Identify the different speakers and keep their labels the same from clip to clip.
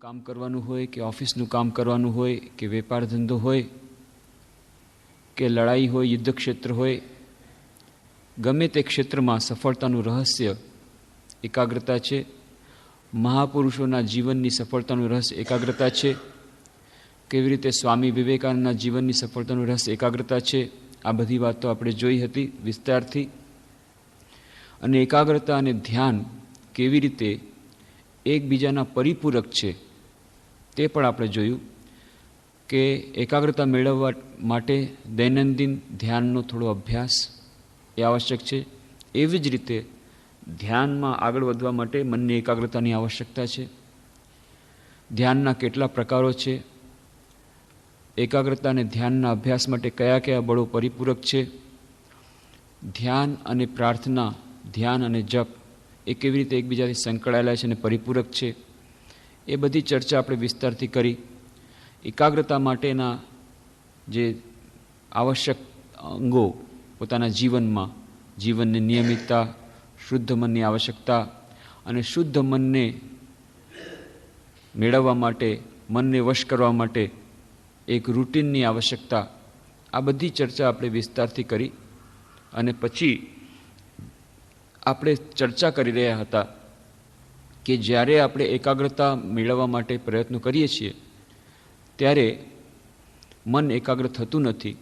Speaker 1: કામ કરવાનું હોય કે ઓફિસનું કામ કરવાનું હોય કે વેપાર ધંધો હોય કે લડાઈ હોય, યુદ્ધ ક્ષેત્ર હોય, ગમે તે ક્ષેત્રમાં સફળતાનું રહસ્ય એકાગ્રતા છે. મહાપુરુષોના જીવનની સફળતાનું રહસ્ય એકાગ્રતા છે. કેવી રીતે સ્વામી વિવેકાનંદના જીવનની સફળતાનું રહસ્ય એકાગ્રતા છે. આ બધી વાતો આપણે જોઈ હતી વિસ્તારથી. અને એકાગ્રતા અને ધ્યાન કેવી રીતે એકબીજાના પરિપૂરક છે તે પણ આપણે જોયું કે એકાગ્રતા મેળવવા માટે દૈનંદિન ધ્યાનનો થોડો અભ્યાસ એ આવશ્યક છે. એવી જ રીતે ધ્યાનમાં આગળ વધવા માટે મનની એકાગ્રતાની આવશ્યકતા છે. ધ્યાનના કેટલા પ્રકારો છે, એકાગ્રતા અને ધ્યાનના અભ્યાસ માટે કયા કયા બળો પરિપૂરક છે, ધ્યાન અને પ્રાર્થના, ધ્યાન અને જપ એ કેવી રીતે એકબીજાથી સંકળાયેલા છે અને પરિપૂરક છે, એ બધી ચર્ચા આપણે વિસ્તારથી કરી. એકાગ્રતા માટેના જે આવશ્યક અંગો પોતાના જીવનમાં, જીવનની નિયમિતતા, શુદ્ધ મનની આવશ્યકતા અને શુદ્ધ મનને મેળવવા માટે, મનને વશ કરવા માટે એક રૂટીનની આવશ્યકતા, આ બધી ચર્ચા આપણે વિસ્તારથી કરી. અને પછી આપણે ચર્ચા કરી રહ્યા હતા કે જ્યારે આપણે એકાગ્રતા મેળવવા માટે પ્રયત્નો કરીએ છીએ ત્યારે મન એકાગ્ર થતું નથી.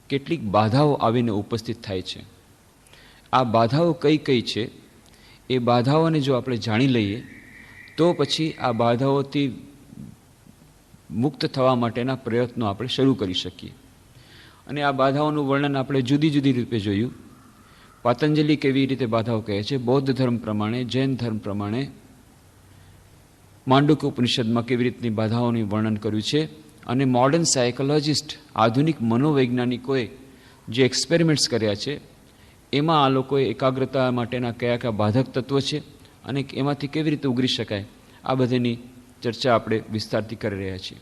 Speaker 1: કેટલીક બાધાઓ આવીને ઉપસ્થિત થાય છે. આ બાધાઓ કઈ કઈ છે એ બાધાઓને જો આપણે જાણી લઈએ તો પછી આ બાધાઓથી મુક્ત થવા માટેના પ્રયત્નો આપણે શરૂ કરી શકીએ. અને આ બાધાઓનું વર્ણન આપણે જુદી જુદી રીતે જોયું. પતંજલિ કેવી રીતે બાધાઓ કહે છે, બૌદ્ધ ધર્મ પ્રમાણે, જૈન ધર્મ પ્રમાણે, માંડુક્ય ઉપનિષદમાં કેવી રીતની બાધાઓનું વર્ણન કર્યું છે. અને મોડર્ન સાયકોલોજિસ્ટ, આધુનિક મનોવૈજ્ઞાનિકોએ જે એક્સપેરિમેન્ટ્સ કર્યા છે એમાં આ લોકોએ એકાગ્રતા માટેના કયા કયા બાધક તત્વો છે અને એમાંથી કેવી રીતે ઉગરી શકાય, આ બધાની ચર્ચા આપણે વિસ્તારથી કરી રહ્યા છીએ.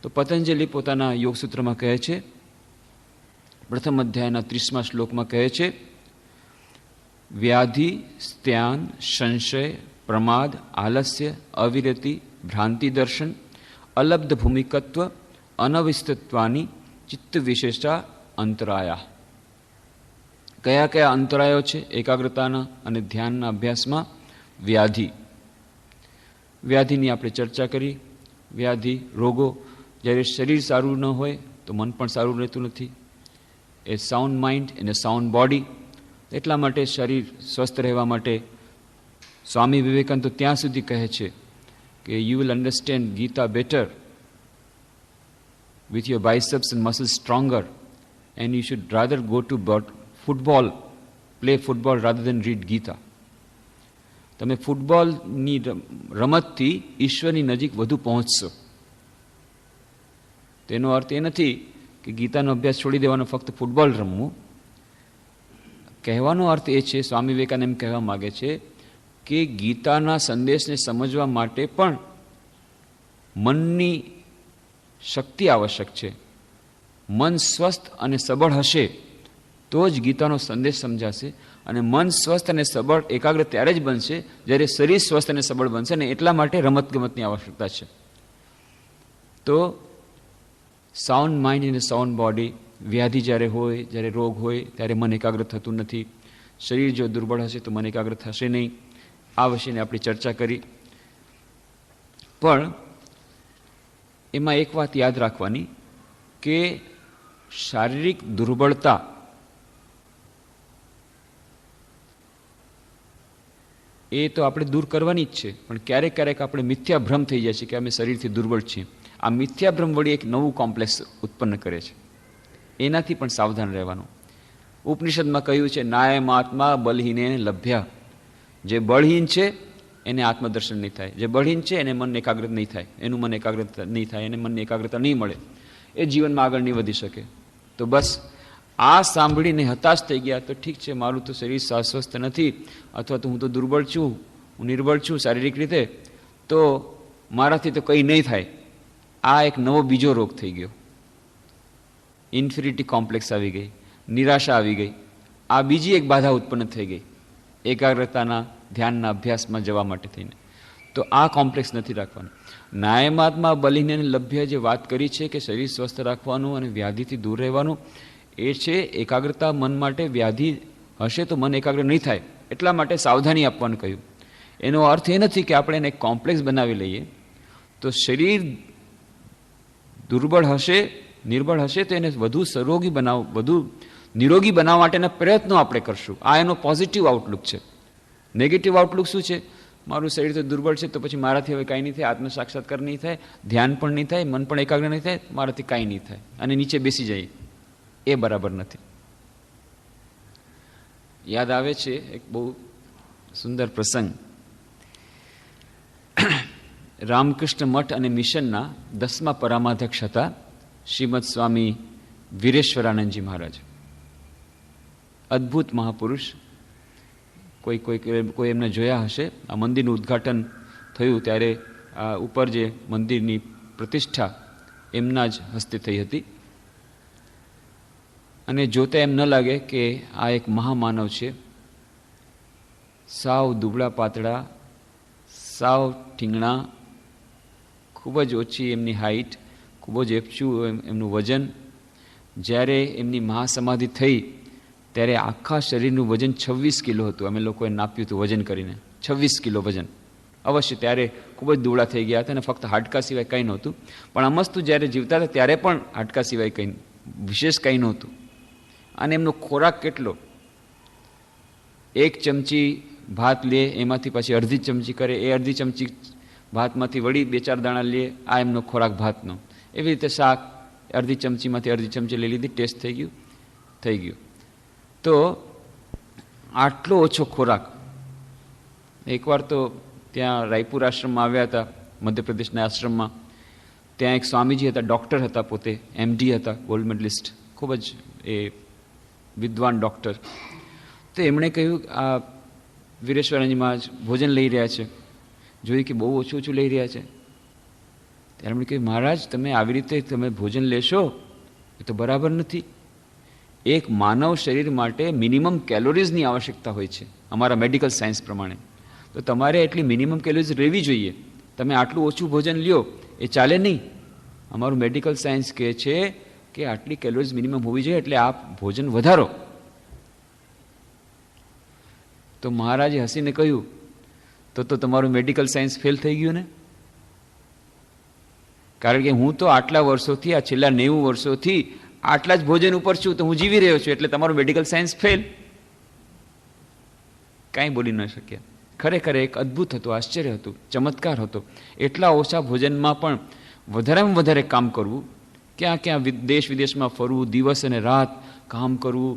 Speaker 1: તો પતંજલિ પોતાના યોગસૂત્રમાં કહે છે, પ્રથમ અધ્યાયના 30મા શ્લોકમાં કહે છે, વ્યાધિ, સ્ત્યાન, સંશય, પ્રમાદ, આલસ્ય, અવિરતિ, ભ્રાંતિ દર્શન, અલબ્ધ ભૂમિકત્વ, અનવિસ્તત્વાની ચિત્ત વિશેષા અંતરાયા. કયા કયા અંતરાયો છે એકાગ્રતાના અને ધ્યાનના અભ્યાસમાં? વ્યાધિ, વ્યાધિની આપણે ચર્ચા કરી. વ્યાધિ, રોગો. જ્યારે શરીર સારું ન હોય તો મન પણ સારું રહેતું નથી. એ સાઉન્ડ માઇન્ડ અને સાઉન્ડ બોડી. એટલા માટે શરીર સ્વસ્થ રહેવા માટે સ્વામી વિવેકાનંદ તો ત્યાં સુધી કહે છે કે you will understand Gita better with your biceps and muscles stronger, and you should rather go to football, play football rather than read Gita. તમે ફૂટબોલની રમતથી ઈશ્વરની નજીક વધુ પહોંચશો. તેનો અર્થ એ નથી કે ગીતાનો અભ્યાસ છોડી દેવાનો, ફક્ત ફૂટબોલ રમવું. કહેવાનો અર્થ એ છે, સ્વામી વિવેકાનંદ એમ કહેવા માગે છે કે ગીતાના સંદેશને સમજવા માટે પણ મનની શક્તિ આવશ્યક છે. મન સ્વસ્થ અને સબળ હશે તો જ ગીતાનો સંદેશ સમજાશે. અને મન સ્વસ્થ અને સબળ એકાગ્ર ત્યારે જ બનશે જ્યારે શરીર સ્વસ્થ અને સબળ બનશે. અને એટલા માટે રમતગમતની આવશ્યકતા છે. તો સાઉન્ડ માઇન્ડ અને સાઉન્ડ બોડી. વ્યાધિ જ્યારે હોય, જ્યારે રોગ હોય ત્યારે મન એકાગ્ર થતું નથી. શરીર જો દુર્બળ હશે તો મન એકાગ્ર થશે નહીં. આ વિશેની આપણી ચર્ચા કરી. પણ એમાં એક વાત યાદ રાખવાની કે શારીરિક દુર્બળતા એ તો આપણે દૂર કરવાની જ છે. પણ ક્યારેક ક્યારેક આપણે મિથ્યાભ્રમ થઈ જાય છે કે અમે શરીરથી દુર્બળ છીએ. આ મિથ્યાભ્રમ વળી એક નવું કોમ્પ્લેક્સ ઉત્પન્ન કરે છે. એનાથી પણ સાવધાન રહેવાનું. ઉપનિષદમાં કહ્યું છે, નાયમાત્મા બલહીને લભ્યા. જે બળહીન છે એને આત્મદર્શન નહીં થાય, જે બળહીન છે એને મન એકાગ્ર નહીં થાય, એનું મન એકાગ્ર નહીં થાય, એને મનની એકાગ્રતા નહીં મળે, એ જીવનમાં આગળ નહીં વધી શકે. તો બસ આ સાંભળીને હતાશ થઈ ગયા તો ઠીક છે, મારું તો શરીર સ્વસ્થ નથી, અથવા તો હું તો દુર્બળ છું, હું નિર્બળ છું શારીરિક રીતે, તો મારાથી તો કંઈ નહીં થાય. આ એક નવો બીજો રોગ થઈ ગયો. ઇન્ફિનિટી કોમ્પ્લેક્સ આવી ગઈ, નિરાશા આવી ગઈ. આ બીજી એક બાધા ઉત્પન્ન થઈ ગઈ એકાગ્રતાના ધ્યાનના અભ્યાસમાં જવા માટે થઈને. તો આ કોમ્પ્લેક્સ નથી રાખવાનું. નાયમાત્મા બલિને લભ્ય જે વાત કરી છે કે શરીર સ્વસ્થ રાખવાનું અને વ્યાધિથી દૂર રહેવાનું, એ છે એકાગ્રતા મન માટે. વ્યાધિ હશે તો મન એકાગ્ર નહીં થાય, એટલા માટે સાવધાની આપવાનું કહ્યું. એનો અર્થ એ નથી કે આપણે એને કોમ્પ્લેક્સ બનાવી લઈએ. તો શરીર દુર્બળ હશે, નિર્બળ હશે તો એને વધુ વધુ નિરોગી બનાવવા માટેના પ્રયત્નો આપણે કરશું. આ એનો પોઝિટિવ આઉટલુક છે. નેગેટિવ આઉટલુક શું છે? મારું શરીર તો દુર્બળ છે, તો પછી મારાથી હવે કાંઈ નહીં થાય, આત્મ સાક્ષાત્કાર નહીં થાય, ધ્યાન પણ નહીં થાય, મન પણ એકાગ્ર નહીં થાય, મારાથી કાંઈ નહીં થાય અને નીચે બેસી જાય. એ બરાબર નથી. યાદ આવે છે એક બહુ સુંદર પ્રસંગ. રામકૃષ્ણ મઠ અને મિશનના 10મા પરામાધ્યક્ષ હતા શ્રીમદ સ્વામી વીરેશ્વરાનંદજી મહારાજ. અદ્ભુત મહાપુરુષ. કોઈ એમને જોયા હશે. આ મંદિરનું ઉદ્ઘાટન થયું ત્યારે આ ઉપર જે મંદિરની પ્રતિષ્ઠા એમના જ હસ્તે થઈ હતી. અને જોતા એમ ન લાગે કે આ એક મહામાનવ છે. સાવ દુબળા પાતળા, સાવ ઠીંગણા, ખૂબ જ ઓછી એમની હાઈટ, ખૂબ જ ઓછું એમનું વજન. જ્યારે એમની મહાસમાધિ થઈ ત્યારે આખા શરીરનું વજન 26 કિલો હતું. અમે લોકોએ નાપ્યું હતું વજન કરીને, 26 કિલો વજન. અવશ્ય ત્યારે ખૂબ જ દુબળા થઈ ગયા હતા અને ફક્ત હાડકા સિવાય કંઈ નહોતું. પણ અમસ્તુ જ્યારે જીવતા હતા ત્યારે પણ હાડકા સિવાય કંઈ વિશેષ કંઈ નહોતું. અને એમનો ખોરાક કેટલો! 1 ચમચી ભાત લે, એમાંથી પછી અડધી ચમચી કરે, એ અડધી ચમચી ભાતમાંથી વળી 2-4 દાણા લે. આ એમનો ખોરાક ભાતનો. એવી રીતે શાક અડધી ચમચીમાંથી અડધી ચમચી લઈ લીધી, ટેસ્ટ થઈ ગયું. તો આટલો ઓછો ખોરાક. એકવાર તો ત્યાં રાયપુર આશ્રમમાં આવ્યા હતા, મધ્યપ્રદેશના આશ્રમમાં. ત્યાં એક સ્વામીજી હતા, ડૉક્ટર હતા, પોતે MD હતા, ગોલ્ડ મેડલિસ્ટ, ખૂબ જ એ વિદ્વાન ડૉક્ટર. તો એમણે કહ્યું આ વીરેશ્વરાનંદજી મહારાજ ભોજન લઈ રહ્યા છે, જોયું કે બહુ ઓછું લઈ રહ્યા છે. ત્યારે એમણે કહ્યું, મહારાજ તમે આવી રીતે તમે ભોજન લેશો એ તો બરાબર નથી. એક માનવ શરીર માટે મિનિમમ કેલોરીઝની આવશ્યકતા હોય છે અમારા મેડિકલ સાયન્સ પ્રમાણે. તો તમારે એટલી મિનિમમ કેલોરીઝ રહેવી જોઈએ. તમે આટલું ઓછું ભોજન લ્યો એ ચાલે નહીં. અમારું મેડિકલ સાયન્સ કહે છે કે આટલી કેલોરીઝ મિનિમમ હોવી જોઈએ, એટલે આપ ભોજન વધારો. તો મહારાજે હસીને કહ્યું, તો તમારું મેડિકલ સાયન્સ ફેલ થઈ ગયું ને. કારણ કે હું તો આટલા વર્ષોથી, આ છેલ્લા 90 વર્ષોથી આટલા જ ભોજન ઉપર છું, તો હું જીવી રહ્યો છું, એટલે તમારું મેડિકલ સાયન્સ ફેલ. કાંઈ બોલી ન શક્યા. ખરેખર એક અદ્ભુત હતું, આશ્ચર્ય હતું, ચમત્કાર હતો. એટલા ઓછા ભોજનમાં પણ વધારેમાં વધારે કામ કરવું, ક્યાં દેશ વિદેશમાં ફરવું, દિવસ અને રાત કામ કરવું,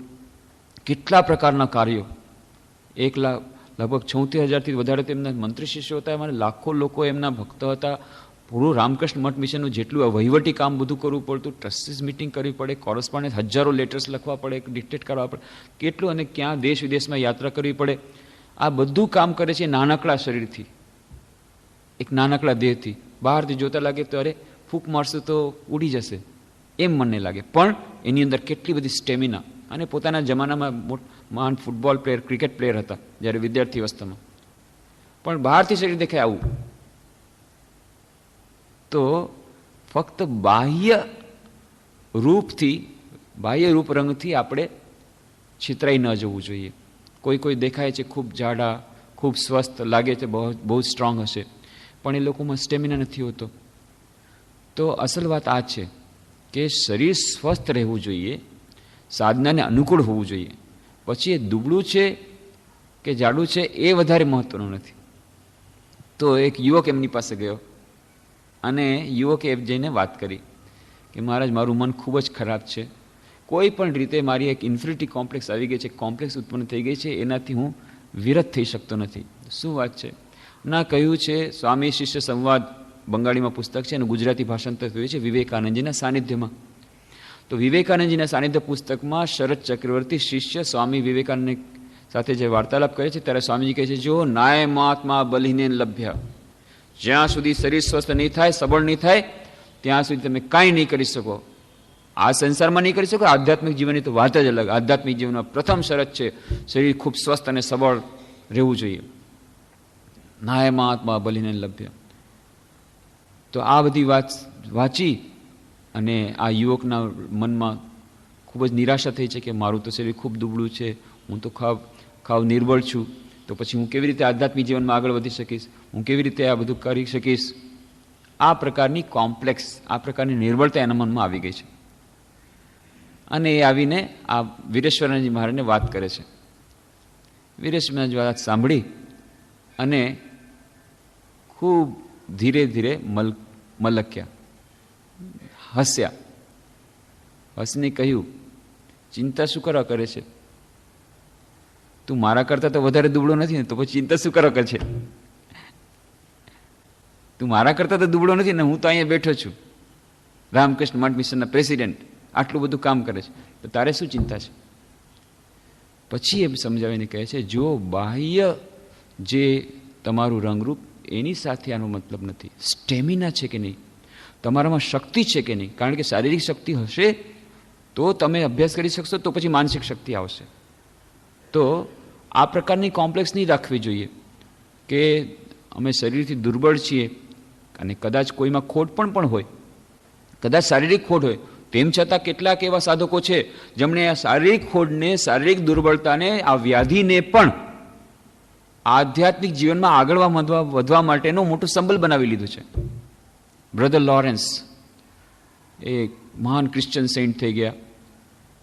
Speaker 1: કેટલા પ્રકારના કાર્યો. લગભગ 76,000થી વધારે તેમના મંત્રી શિષ્યો હતા. એમાં લાખો લોકો એમના ભક્ત હતા. પૂરું રામકૃષ્ણ મઠ મિશનનું જેટલું વહીવટી કામ બધું કરવું પડતું, ટ્રસ્ટીઝ મિટિંગ કરવી પડે, કોરસ્પોન્ડન્સ હજારો લેટર્સ લખવા પડે, ડિક્ટેટ કરવા પડે, કેટલું, અને ક્યાં દેશ વિદેશમાં યાત્રા કરવી પડે. આ બધું કામ કરે છે નાનકડા શરીરથી, એક નાનકડા દેહથી. બહારથી જોતા લાગે તો અરે ફૂંક મારશું તો ઉડી જશે એમ મને લાગે, પણ એની અંદર કેટલી બધી સ્ટેમિના. અને પોતાના જમાનામાં મહાન ફૂટબોલ પ્લેયર, ક્રિકેટ પ્લેયર હતા જ્યારે વિદ્યાર્થી અવસ્થામાં, પણ બહારથી શરીર દેખાય આવું. તો ફક્ત બાહ્ય રૂપ રંગથી આપણે છિતરાઈ ન જવું જોઈએ. કોઈ દેખાય છે ખૂબ જાડા, ખૂબ સ્વસ્થ લાગે છે, બહુ સ્ટ્રોંગ હશે, પણ એ લોકોમાં સ્ટેમિના નથી હોતો. તો અસલ વાત આ છે કે શરીર સ્વસ્થ રહેવું જોઈએ, સાધનાને અનુકૂળ હોવું જોઈએ. પછી એ દુબળું છે કે જાડું છે એ વધારે મહત્વનું નથી. તો એક યુવક એમની પાસે ગયો અને યુવકે જઈને વાત કરી કે મહારાજ, મારું મન ખૂબ જ ખરાબ છે, કોઈ પણ રીતે મારી એક ઇન્ફિનિટી કોમ્પ્લેક્સ આવી ગઈ છે, કોમ્પ્લેક્સ ઉત્પન્ન થઈ ગઈ છે, એનાથી હું વિરત થઈ શકતો નથી. શું વાત છે? ના, કહ્યું છે સ્વામી શિષ્ય સંવાદ, બંગાળીમાં પુસ્તક છે અને ગુજરાતી ભાષાંતર થયું છે વિવેકાનંદજીના સાનિધ્યમાં. તો વિવેકાનંદજીના સાનિધ્ય પુસ્તકમાં શરદ ચક્રવર્તી શિષ્ય સ્વામી વિવેકાનંદ સાથે જે વાર્તાલાપ કરે છે ત્યારે સ્વામીજી કહે છે, જો નાય મહાત્મા બલિને લભ્ય, જ્યાં સુધી શરીર સ્વસ્થ નહીં થાય, સબળ નહીં થાય, ત્યાં સુધી તમે કાંઈ નહીં કરી શકો. આ સંસારમાં નહીં કરી શકો, આધ્યાત્મિક જીવનની તો વાત જ અલગ. આધ્યાત્મિક જીવનમાં પ્રથમ શરત છે શરીર ખૂબ સ્વસ્થ અને સબળ રહેવું જોઈએ. નાયમાત્મા બલિને લભ્ય. તો આ બધી વાત વાંચી અને આ યુવકના મનમાં ખૂબ જ નિરાશા થઈ છે કે મારું તો શરીર ખૂબ દુબળું છે, હું તો ખાવ નિર્બળ છું, તો પછી હું કેવી રીતે આધ્યાત્મિક જીવનમાં આગળ વધી શકીશ, હું કેવી રીતે આ બધું કરી શકીશ. આ પ્રકારની કોમ્પ્લેક્સ, આ પ્રકારની નિર્બળતા એના મનમાં આવી ગઈ છે. અને એ આવીને આ વીરેશ્વરજી મહારાજને વાત કરે છે. વીરેશ્વરજી વાત સાંભળી અને ખૂબ ધીરે ધીરે મલક્યા, હસ્યા. હસીને કહ્યું, ચિંતા શું કરવા કરે છે? તું મારા કરતા તો વધારે દુબળો નથી ને, તો પછી ચિંતા શું કરવા કરે છે? તું મારા કરતા તો દુબળો નથી ને, હું તો અહીંયા બેઠો છું, રામકૃષ્ણ મઠ મિશનના પ્રેસિડેન્ટ, આટલું બધું કામ કરે છે, તો તારે શું ચિંતા છે? પછી એમ સમજાવીને કહે છે, જો બાહ્ય જે તમારું રંગરૂપ એની સાથે આનો મતલબ નથી. સ્ટેમિના છે કે નહીં, તમારામાં શક્તિ છે કે નહીં. કારણ કે શારીરિક શક્તિ હશે તો તમે અભ્યાસ કરી શકશો, તો પછી માનસિક શક્તિ આવશે. તો આ પ્રકારની કોમ્પ્લેક્સ નહીં રાખવી જોઈએ કે અમે શરીરથી દુર્બળ છીએ અને કદાચ કોઈમાં ખોટ પણ હોય, કદાચ શારીરિક ખોટ હોય, તેમ છતાં કેટલાક એવા સાધકો છે જેમણે આ શારીરિક ખોટને, શારીરિક દુર્બળતાને, આ વ્યાધિને પણ આધ્યાત્મિક જીવનમાં આગળ વધવા માટેનું મોટું સંબલ બનાવી લીધું છે. બ્રધર લોરેન્સ એ મહાન ક્રિશ્ચિયન સેન્ટ થઈ ગયા.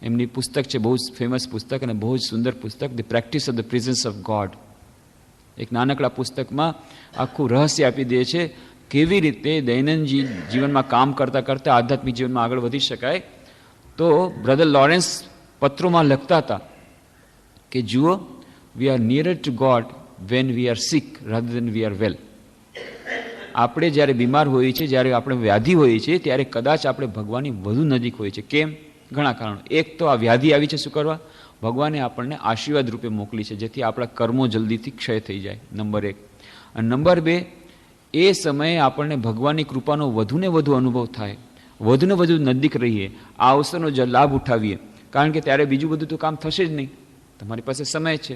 Speaker 1: એમની પુસ્તક છે, બહુ જ ફેમસ પુસ્તક અને બહુ જ સુંદર પુસ્તક, the practice of the presence of God. એક નાનકડા પુસ્તકમાં આખું રહસ્ય આપી દે છે કેવી રીતે દૈનંદિન જીવનમાં કામ કરતાં કરતાં આધ્યાત્મિક જીવનમાં આગળ વધી શકાય. તો બ્રધર લોરેન્સ પત્રોમાં લખતા હતા કે જુઓ, we are nearer to god when we are sick rather than we are well. આપણે જ્યારે બીમાર હોઈએ છીએ, જ્યારે આપણે વ્યાધિ હોઈએ છીએ, ત્યારે કદાચ આપણે ભગવાનની વધુ નજીક હોઈએ છીએ. કેમ? ઘણા કારણો. એક તો આ વ્યાધિ આવી છે, શું કરવા? ભગવાને આપણને આશીર્વાદ રૂપે મોકલી છે, જેથી આપણા કર્મો જલ્દીથી ક્ષય થઈ જાય, નંબર 1. અને નંબર 2, એ સમયે આપણને ભગવાનની કૃપાનો વધુને વધુ અનુભવ થાય, વધુને વધુ નજીક રહીએ, આ અવસરનો લાભ ઉઠાવીએ. કારણ કે ત્યારે બીજું બધું તો કામ થશે જ નહીં, તમારી પાસે સમય છે.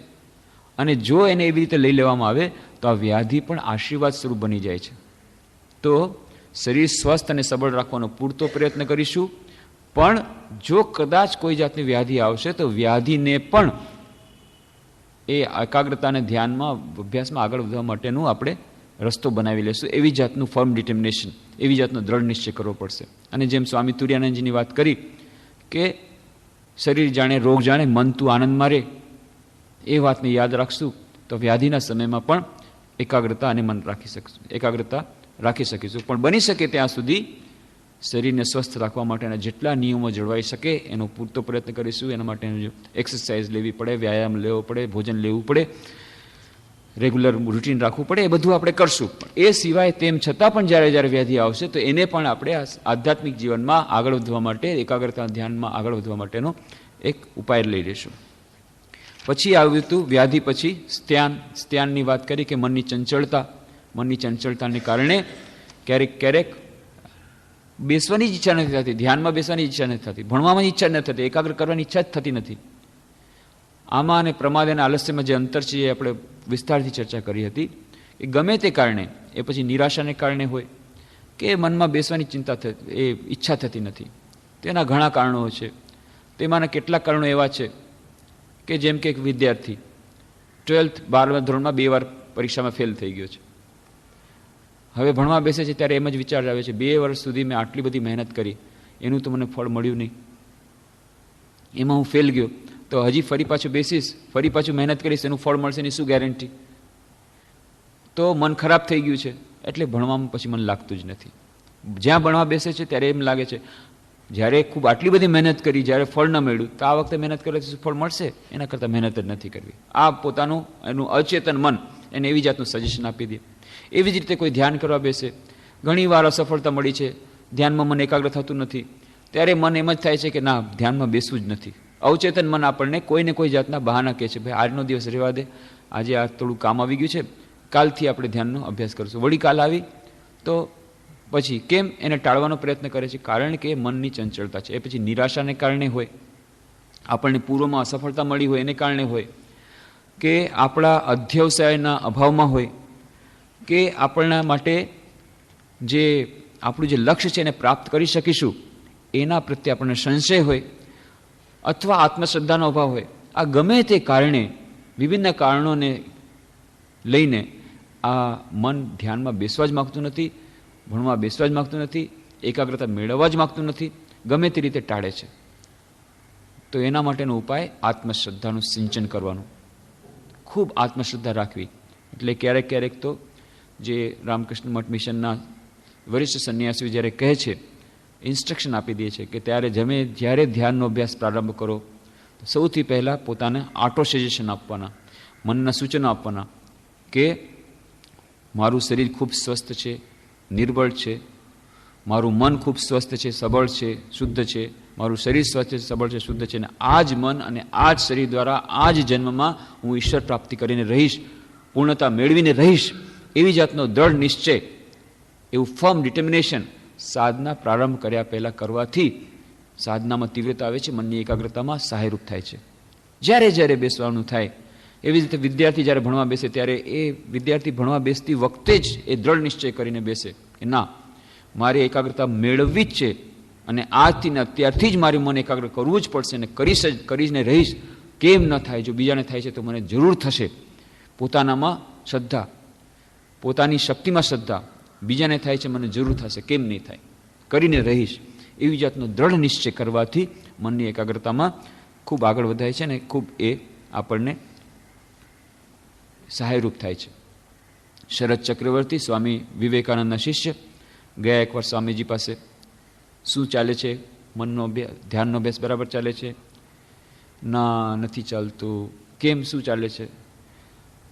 Speaker 1: અને જો એને એવી રીતે લઈ લેવામાં આવે તો આ વ્યાધિ પણ આશીર્વાદ સ્વરૂપ બની જાય છે. તો શરીર સ્વસ્થ અને સબળ રાખવાનો પૂરતો પ્રયત્ન કરીશું, પણ જો કદાચ કોઈ જાતની વ્યાધિ આવશે તો વ્યાધિને પણ એ એકાગ્રતા અને ધ્યાનમાં, અભ્યાસમાં આગળ વધવા માટેનું આપણે રસ્તો બનાવી લેશું. એવી જાતનું ફર્મ ડિટર્મિનેશન, એવી જાતનો દ્રઢ નિશ્ચય કરવો પડશે. અને જેમ સ્વામી તુર્યાનંદજીની વાત કરી કે શરીર જાણે, રોગ જાણે, મન તું આનંદમાં રહે, એ વાતને યાદ રાખશું તો વ્યાધિના સમયમાં પણ એકાગ્રતા અને મન એકાગ્રતા રાખી શકીશું. પણ બની શકે ત્યાં સુધી શરીરને સ્વસ્થ રાખવા માટેના જેટલા નિયમો જળવાઈ શકે એનો પૂરતો પ્રયત્ન કરીશું. એના માટેનું એક્સરસાઇઝ લેવી પડે, વ્યાયામ લેવો પડે, ભોજન લેવું પડે, રેગ્યુલર રૂટીન રાખવું પડે, એ બધું આપણે કરશું. એ સિવાય તેમ છતાં પણ જ્યારે જ્યારે વ્યાધિ આવશે તો એને પણ આપણે આધ્યાત્મિક જીવનમાં આગળ વધવા માટે, એકાગ્રતા ધ્યાનમાં આગળ વધવા માટેનો એક ઉપાય લઈ લઈશું. પછી આવ્યું હતું વ્યાધિ પછી સ્ત્યાનની વાત કરી કે મનની ચંચળતાને કારણે ક્યારેક બેસવાની જ ઈચ્છા નથી થતી, ધ્યાનમાં બેસવાની ઈચ્છા નથી થતી, ભણવામાં ઈચ્છા નથી થતી, એકાગ્ર કરવાની ઈચ્છા જ થતી નથી. આમાં અને પ્રમાદ અને આલસ્યમાં જે અંતર છે એ આપણે વિસ્તારથી ચર્ચા કરી હતી. એ ગમે તે કારણે, એ પછી નિરાશાને કારણે હોય કે મનમાં બેસવાની ઈચ્છા થતી નથી, તેના ઘણા કારણો છે. તેમાંના કેટલાક કારણો એવા છે કે જેમ કે એક વિદ્યાર્થી 12મા ધોરણમાં 2 વાર પરીક્ષામાં ફેલ થઈ ગયો છે. હવે ભણવા બેસે છે ત્યારે એમ જ વિચાર આવે છે, 2 વર્ષ સુધી મેં આટલી બધી મહેનત કરી, એનું તો મને ફળ મળ્યું નહીં, એમાં હું ફેલ ગયો, તો હજી ફરી પાછું બેસીશ, ફરી પાછું મહેનત કરીશ, એનું ફળ મળશે એની શું ગેરંટી? તો મન ખરાબ થઈ ગયું છે, એટલે ભણવામાં પછી મન લાગતું જ નથી. જ્યાં ભણવા બેસે છે ત્યારે એમ લાગે છે જ્યારે ખૂબ આટલી બધી મહેનત કરી, જ્યારે ફળ ન મળ્યું તો આ વખતે મહેનત કરવાથી શું ફળ મળશે? એના કરતાં મહેનત જ નથી કરવી. આ પોતાનું એનું અચેતન મન એને એવી જાતનું સજેશન આપી દે. એવી જ રીતે કોઈ ધ્યાન કરવા બેસે, ઘણી વાર અસફળતા મળી છે, ધ્યાનમાં મન એકાગ્ર થતું નથી, ત્યારે મન એમ જ થાય છે કે ના, ધ્યાનમાં બેસવું જ નથી. અવચેતન મન આપણને કોઈને કોઈ જાતના બહાના કહે છે, ભાઈ આજનો દિવસ રહેવા દે, આજે આ થોડું કામ આવી ગયું છે, કાલથી આપણે ધ્યાનનો અભ્યાસ કરશું. વળી કાલ આવી તો પછી કેમ એને ટાળવાનો પ્રયત્ન કરે છે? કારણ કે મનની ચંચળતા છે. એ પછી નિરાશાને કારણે હોય, આપણને પૂર્વમાં અસફળતા મળી હોય એને કારણે હોય, કે આપણા અધ્યવસાયના અભાવમાં હોય, કે આપણા માટે જે આપણું જે લક્ષ્ય છે એને પ્રાપ્ત કરી શકીશું એના પ્રત્યે આપણને સંશય હોય અથવા આત્મશ્રદ્ધાનો અભાવ હોય, આ ગમે તે કારણે, વિભિન્ન કારણોને લઈને આ મન ધ્યાનમાં બેસવા જ માગતું નથી, ભણવા બેસવા જ માગતું નથી, એકાગ્રતા મેળવવા જ માગતું નથી, ગમે તે રીતે ટાળે છે. તો એના માટેનો ઉપાય આત્મશ્રદ્ધાનું સિંચન કરવાનું, ખૂબ આત્મશ્રદ્ધા રાખવી. એટલે ક્યારેક ક્યારેક તો જે રામકૃષ્ણ મઠ મિશનના વરિષ્ઠ સંન્યાસીઓ જ્યારે કહે છે, ઇન્સ્ટ્રક્શન આપી દે છે કે જ્યારે ધ્યાનનો અભ્યાસ પ્રારંભ કરો તો સૌથી પહેલાં પોતાને ઓટો સજેશન આપવાના, મનના સૂચનો આપવાના કે મારું શરીર ખૂબ સ્વસ્થ છે, નિર્બળ છે, મારું મન ખૂબ સ્વસ્થ છે, સબળ છે, શુદ્ધ છે, મારું શરીર સ્વસ્થ છે, સબળ છે, શુદ્ધ છે, અને આ જ મન અને આ જ શરીર દ્વારા આ જ જન્મમાં હું ઈશ્વર પ્રાપ્તિ કરીને રહીશ, પૂર્ણતા મેળવીને રહીશ, એવી જાતનો દ્રઢ નિશ્ચય, એવું ફર્મ ડિટર્મિનેશન સાધના પ્રારંભ કર્યા પહેલાં કરવાથી સાધનામાં તીવ્રતા આવે છે, મનની એકાગ્રતામાં સહાયરૂપ થાય છે. જ્યારે જ્યારે બેસવાનું થાય, એવી રીતે વિદ્યાર્થી જ્યારે ભણવા બેસે ત્યારે એ વિદ્યાર્થી ભણવા બેસતી વખતે જ એ દ્રઢ નિશ્ચય કરીને બેસે કે ના, મારે એકાગ્રતા મેળવવી જ છે અને આજથી ને અત્યારથી જ મારે મન એકાગ્ર કરવું જ પડશે અને કરીને રહીશ. કેમ ન થાય? જો બીજાને થાય છે તો મને જરૂર થશે. પોતાનામાં શ્રદ્ધા, પોતાની શક્તિમાં શ્રદ્ધા, બીજાને થાય છે મને જરૂર થશે, કેમ નહીં થાય, કરીને રહીશ. એવી જાતનો દ્રઢ નિશ્ચય કરવાથી મનની એકાગ્રતામાં ખૂબ આગળ વધાય છે અને ખૂબ એ આપણને સહાયરૂપ થાય છે. શરદ ચક્રવર્તી, સ્વામી વિવેકાનંદના શિષ્ય, ગયા એકવાર સ્વામીજી પાસે, શું ચાલે છે? મનનો અભ્યાસ, ધ્યાનનો અભ્યાસ બરાબર ચાલે છે? ના, નથી ચાલતું. કેમ, શું ચાલે છે?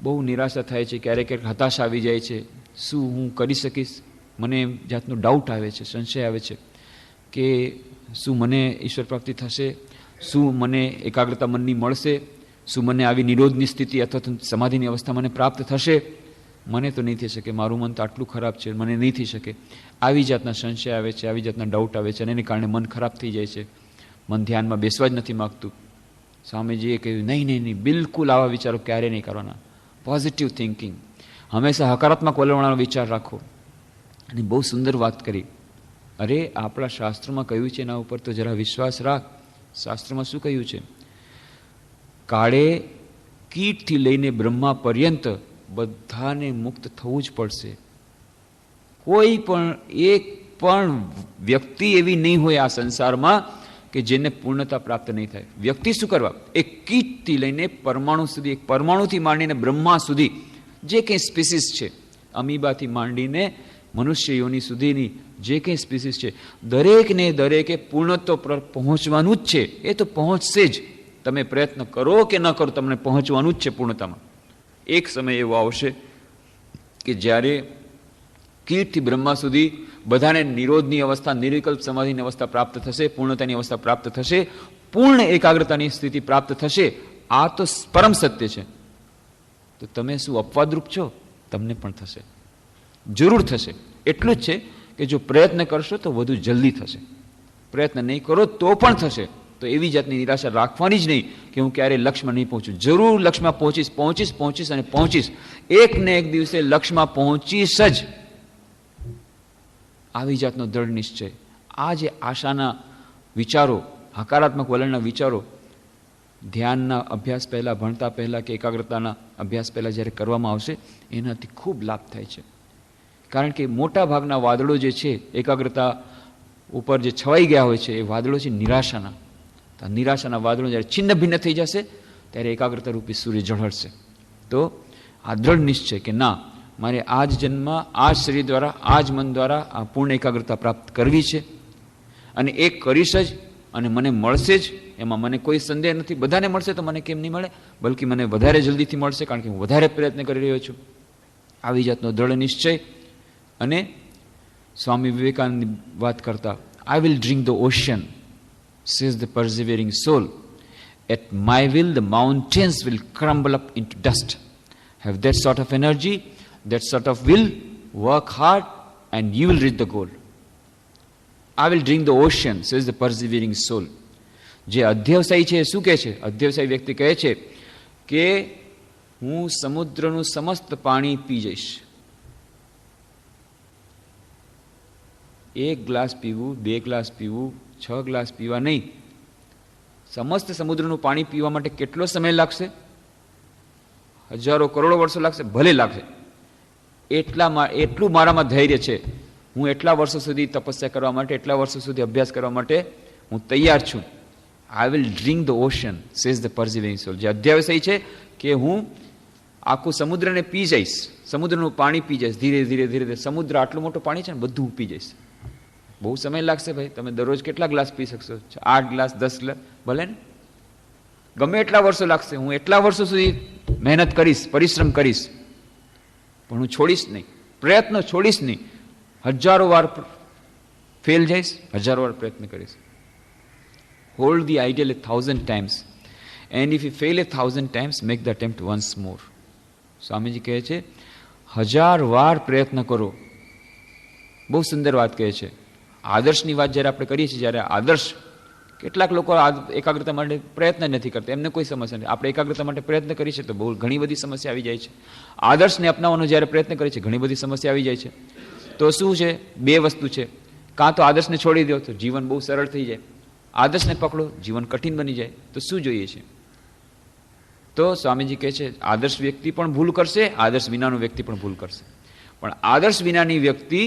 Speaker 1: બહુ નિરાશા થાય છે, ક્યારેક ક્યારેક હતાશા આવી જાય છે. શું હું કરી શકીશ? મને જાતનો ડાઉટ આવે છે, સંશય આવે છે કે શું મને ઈશ્વર પ્રાપ્તિ થશે? શું મને એકાગ્રતા મનની મળશે? શું મને આવી નિરોધની સ્થિતિ અથવા સમાધિની અવસ્થા મને પ્રાપ્ત થશે? મને તો નહીં થઈ શકે, મારું મન તો આટલું ખરાબ છે, મને નહીં થઈ શકે. આવી જાતના સંશય આવે છે, આવી જાતના ડાઉટ આવે છે અને એને કારણે મન ખરાબ થઈ જાય છે, મન ધ્યાનમાં બેસવા જ નથી માગતું. સ્વામીજીએ કહ્યું, નહીં નહીં નહીં, બિલકુલ આવા વિચારો ક્યારેય નહીં કરવાના. પોઝિટિવ થિંકિંગ, હંમેશા હકારાત્મક વલણવાળો વિચાર રાખો. અને બહુ સુંદર વાત કરી. અરે, આપણા શાસ્ત્રોમાં કહ્યું છે, એના ઉપર તો જરા વિશ્વાસ રાખ. શાસ્ત્રમાં શું કહ્યું છે? કાળે કીટથી લઈને બ્રહ્મા પર્યંત બધાને મુક્ત થવું જ પડશે. કોઈ પણ એક પણ વ્યક્તિ એવી નહીં હોય આ સંસારમાં કે જેને પૂર્ણતા પ્રાપ્ત નહીં થાય. વ્યક્તિ શું કરવા? એક કીટથી લઈને પરમાણુ સુધી, એક પરમાણુથી માંડીને બ્રહ્મા સુધી જે કંઈ સ્પીસીસ છે, અમીબાથી માંડીને મનુષ્ય યોનિ સુધીની જે કંઈ સ્પીસીસ છે, દરેકને દરેકે પૂર્ણત્વ પર પહોંચવાનું જ છે. એ તો પહોંચશે જ. તમે પ્રયત્ન કરો કે ન કરો, તમને પહોંચવાનું જ છે પૂર્ણતામાં. એક સમય એવો આવશે કે જ્યારે કીટથી બ્રહ્મા સુધી બધાને નિરોધની અવસ્થા, નિર્વિકલ્પ સમાધિની અવસ્થા પ્રાપ્ત થશે, પૂર્ણતાની અવસ્થા પ્રાપ્ત થશે, પૂર્ણ એકાગ્રતાની સ્થિતિ પ્રાપ્ત થશે. આ તો પરમ સત્ય છે. તો તમે શું અપવાદરૂપ છો? તમને પણ થશે, જરૂર થશે. એટલું જ છે કે જો પ્રયત્ન કરશો તો વધુ જલ્દી થશે, પ્રયત્ન નહીં કરો તો પણ થશે. તો એવી જાતની નિરાશા રાખવાની જ નહીં કે હું ક્યારે લક્ષ્યમાં નહીં પહોંચું. જરૂર લક્ષ્યમાં પહોંચીશ અને પહોંચીશ. એક ને એક દિવસે લક્ષ્યમાં પહોંચીશ જ. આવી જાતનો દ્રઢ નિશ્ચય. આ જે આશાના વિચારો, હકારાત્મક વલણના વિચારો ધ્યાનના અભ્યાસ પહેલાં, ભણતા પહેલાં કે એકાગ્રતાના અભ્યાસ પહેલાં જ્યારે કરવામાં આવશે, એનાથી ખૂબ લાભ થાય છે. કારણ કે મોટા ભાગના વાદળો જે છે એકાગ્રતા ઉપર જે છવાઈ ગયા હોય છે, એ વાદળો છે નિરાશાના. નિરાશાના વાદળો જ્યારે છિન્ન ભિન્ન થઈ જશે ત્યારે એકાગ્રતા રૂપી સૂર્ય ઝળહળશે. તો આ દ્રઢ નિશ્ચય કે ના, મારે આ જ જન્મમાં, આ જ શરીર દ્વારા, આ જ મન દ્વારા આ પૂર્ણ એકાગ્રતા પ્રાપ્ત કરવી છે અને એ કરીશ જ અને મને મળશે જ. એમાં મને કોઈ સંદેહ નથી. બધાને મળશે તો મને કેમ નહીં મળે? બલકી મને વધારે જલ્દીથી મળશે, કારણ કે હું વધારે પ્રયત્ન કરી રહ્યો છું. આવી જાતનો દ્રઢ નિશ્ચય. અને સ્વામી વિવેકાનંદની વાત કરતા, આઈ will drink the ocean, says the persevering soul. At my will, the mountains will crumble up into dust. Have that sort of energy, that sort of will, work hard, and you will reach the goal. I will drink the ocean, says the persevering soul. જે અધ્યવસાયી છે એ શું કહે છે? અધ્યવસાયી વ્યક્તિ કહે છે કે હું સમુદ્રનું સમસ્ત પાણી પી જઈશ. 1 ગ્લાસ પીવું, 2 ગ્લાસ પીવું, 6 ગ્લાસ પીવા નહીં. સમસ્ત સમુદ્રનું પાણી પીવા માટે કેટલો સમય લાગશે? હજારો કરોડો વર્ષો લાગશે, ભલે લાગશે. એટલું મારામાં ધૈર્ય છે. હું એટલા વર્ષો સુધી તપસ્યા કરવા માટે, એટલા વર્ષો સુધી અભ્યાસ કરવા માટે હું તૈયાર છું. I will drink the ocean, says the persevering soul. જે અધ્યાવસાય છે કે હું આખું સમુદ્રને પી જઈશ, સમુદ્રનું પાણી પી જઈશ, ધીરે ધીરે ધીરે ધીરે. સમુદ્ર આટલું મોટું પાણી છે ને, બધું પી જઈશ. બહુ સમય લાગશે ભાઈ. તમે દરરોજ કેટલા ગ્લાસ પી શકશો? 8 ગ્લાસ, 10 ગ્લાસ, ભલે ને, ગમે એટલા વર્ષો લાગશે. હું એટલા વર્ષો સુધી મહેનત કરીશ, પરિશ્રમ કરીશ, પણ હું છોડીશ નહીં. પ્રયત્ન છોડીશ નહીં. હજારો વાર ફેલ જઈશ, હજારો વાર પ્રયત્ન કરીશ. Hold the ideal 1000 times, and if you fail 1000 times, make the attempt once મોર. સ્વામીજી કહે છે 1000 વાર પ્રયત્ન કરો. બહુ સુંદર વાત કહે છે. આદર્શની વાત જ્યારે આપણે કરીએ છીએ, જ્યારે આદર્શ, કેટલાક લોકો એકાગ્રતા માટે પ્રયત્ન નથી કરતા, એમને કોઈ સમસ્યા નથી. આપણે એકાગ્રતા માટે પ્રયત્ન કરીએ છીએ તો બહુ ઘણી બધી સમસ્યા આવી જાય છે. આદર્શને અપનાવવાનો જ્યારે પ્રયત્ન કરીએ છીએ, ઘણી બધી સમસ્યા આવી જાય છે. તો શું છે? 2 વસ્તુ છે. કાં તો આદર્શને છોડી દો તો જીવન બહુ સરળ થઈ જાય, આદર્શને પકડો જીવન કઠિન બની જાય. તો શું જોઈએ છે? તો સ્વામીજી કહે છે આદર્શ વ્યક્તિ પણ ભૂલ કરશે, આદર્શ વિનાનો વ્યક્તિ પણ ભૂલ કરશે. પણ આદર્શ વિનાની વ્યક્તિ